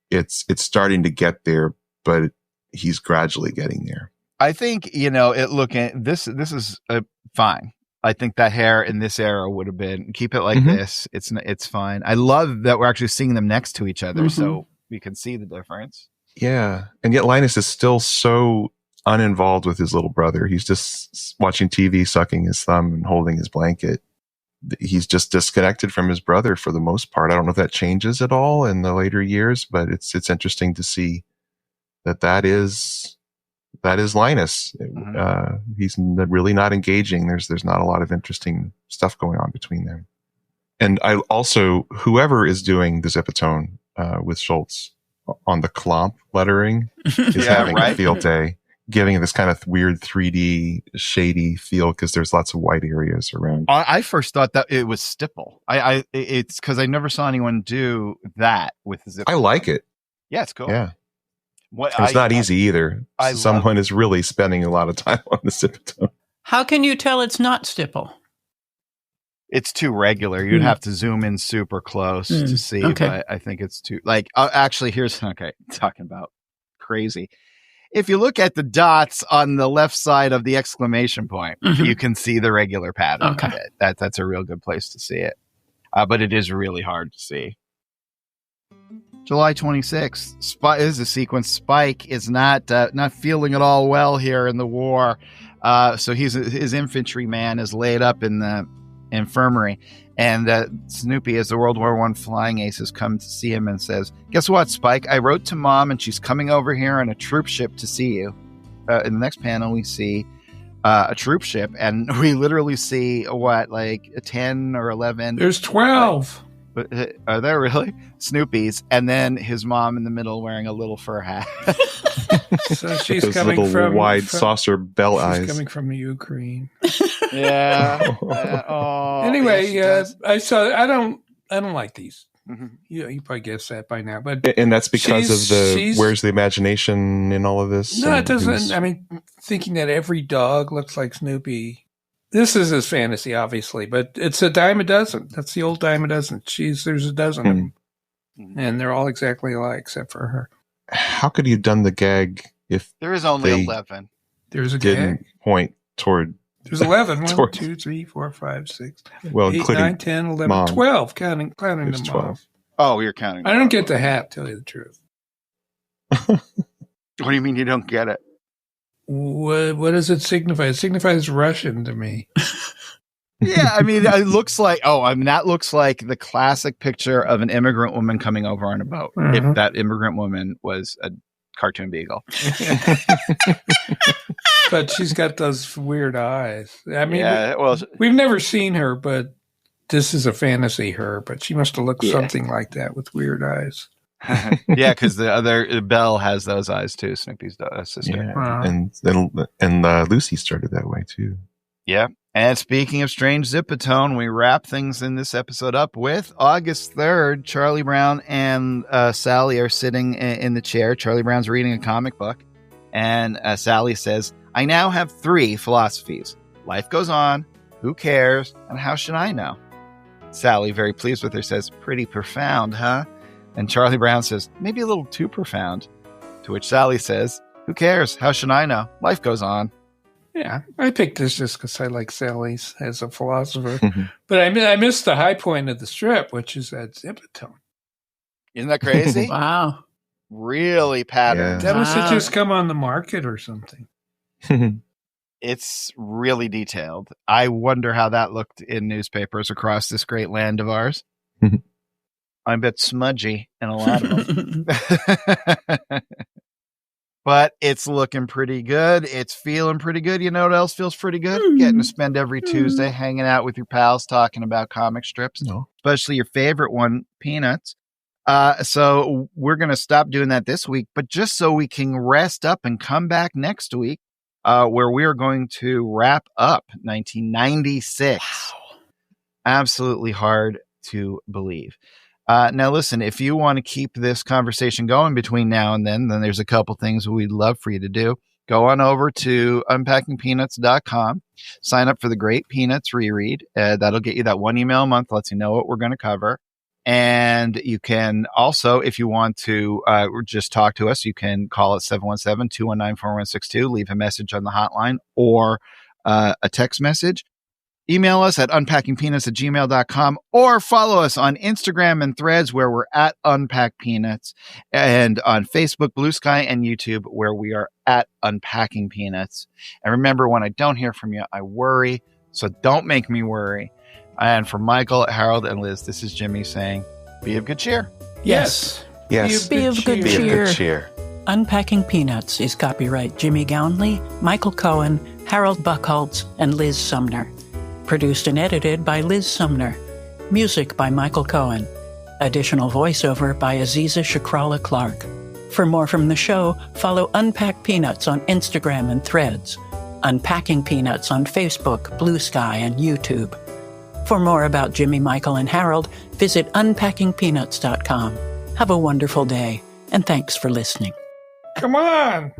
It's starting to get there, but he's gradually getting there. I think, this is fine. I think that hair in this era would have been, keep it like this. It's fine. I love that we're actually seeing them next to each other so we can see the difference. Yeah. And yet Linus is still so uninvolved with his little brother. He's just watching TV, sucking his thumb and holding his blanket. He's just disconnected from his brother for the most part. I don't know if that changes at all in the later years, but it's interesting to see that is Linus. He's really not engaging. There's not a lot of interesting stuff going on between them. And I also, whoever is doing the Zipatone with Schulz on the Klomp lettering is having a field day, giving it this kind of weird 3D shady feel because there's lots of white areas around. I first thought that it was stipple. It's because I never saw anyone do that with Zipatone. I like it. Yeah, it's cool. Yeah. It's not easy either. Someone is really spending a lot of time on the Zipatone. How can you tell it's not stipple? It's too regular. You'd have to zoom in super close to see. Okay. But I think it's too actually talking about crazy. If you look at the dots on the left side of the exclamation point, you can see the regular pattern of it. That's a real good place to see it. But it is really hard to see. July 26th is a sequence. Spike is not feeling it all well here in the war. So his infantryman is laid up in the infirmary, and Snoopy, as the World War I flying aces, come to see him and says, "Guess what, Spike? I wrote to Mom, and she's coming over here on a troop ship to see you." In the next panel, we see a troop ship, and we literally see like 10 or 11. There's 12. Are there really? Snoopy's, and then his mom in the middle wearing a little fur hat. So she's Those coming little from wide saucer bell she's eyes. coming from Ukraine. Yeah. Anyway, yes, I don't like these. Mm-hmm. You probably guessed that by now, but And that's because of she's- where's the imagination in all of this? no, it And doesn't. who's- I mean, thinking that every dog looks like Snoopy. This is his fantasy, obviously, but it's a dime a dozen. That's the old dime a dozen. There's a dozen of them, and they're all exactly alike except for her. How could you have done the gag if there is only They 11. There's a didn't gag. point toward, There's 11. 1, Towards- 2, 3, 4, 5, 6, well, 8, including 9, 10, 11, Mom. 12, counting There's the 12. moms. Oh, you're counting. I don't get the hat, tell you the truth. What do you mean you don't get it? What does it signify? It signifies Russian to me. Yeah, I mean, it looks like, that looks like the classic picture of an immigrant woman coming over on a boat. Mhm. If that immigrant woman was a cartoon beagle. But she's got those weird eyes. I mean, Yeah, well, we've never seen her, but this is a fantasy her. But she must have looked Yeah. something like that with weird eyes. yeah, because the other Belle has those eyes too, Snoopy's sister. yeah, Wow. and Lucy started that way too. Yeah. And speaking of strange zipatone, we wrap things in this episode up with August 3rd. Charlie Brown and Sally are sitting in the chair. Charlie Brown's reading a comic book. And Sally says, "I now have 3 philosophies. Life goes on, who cares, and how should I know?" Sally, very pleased with her, says, "Pretty profound, huh?" And Charlie Brown says, "Maybe a little too profound." To which Sally says, "Who cares? How should I know? Life goes on." Yeah, I picked this just because I like Sally's as a philosopher. Mhm. But I missed the high point of the strip, which is that zipatone. Isn't that crazy? Wow. Really patterned. That must have Wow. just come on the market or something. It's really detailed. I wonder how that looked in newspapers across this great land of ours. I bet smudgy in a lot of them. But it's looking pretty good. It's feeling pretty good. You know what else feels pretty good? Getting to spend every Tuesday hanging out with your pals talking about comic strips, No. especially your favorite one, Peanuts. So we're going to stop doing that this week, but just so we can rest up and come back next week, where we are going to wrap up 1996. Wow. Absolutely hard to believe. Now, listen, if you want to keep this conversation going between now and then there's a couple things we'd love for you to do. Go on over to unpackingpeanuts.com, sign up for the Great Peanuts reread. That'll get you that 1 email a month, lets you know what we're going to cover. And you can also, if you want to just talk to us, you can call at 717-219-4162, leave a message on the hotline or a text message. Email us at unpackingpeanuts@gmail.com or follow us on Instagram and Threads where we're at Unpack Peanuts, and on Facebook, Blue Sky, and YouTube where we are at Unpacking Peanuts. And remember, when I don't hear from you, I worry, so don't make me worry. And for Michael, Harold, and Liz, this is Jimmy saying, be of good cheer. Yes. Yes. Be of good Be of cheer. good cheer. Unpacking Peanuts is copyright Jimmy Gownley, Michael Cohen, Harold Buckholtz, and Liz Sumner. Produced and edited by Liz Sumner. Music by Michael Cohen. Additional voiceover by Aziza Shakrala Clark. For more from the show, follow Unpack Peanuts on Instagram and Threads. Unpacking Peanuts on Facebook, Blue Sky, and YouTube. For more about Jimmy, Michael, and Harold, visit unpackingpeanuts.com. Have a wonderful day, and thanks for listening. Come on!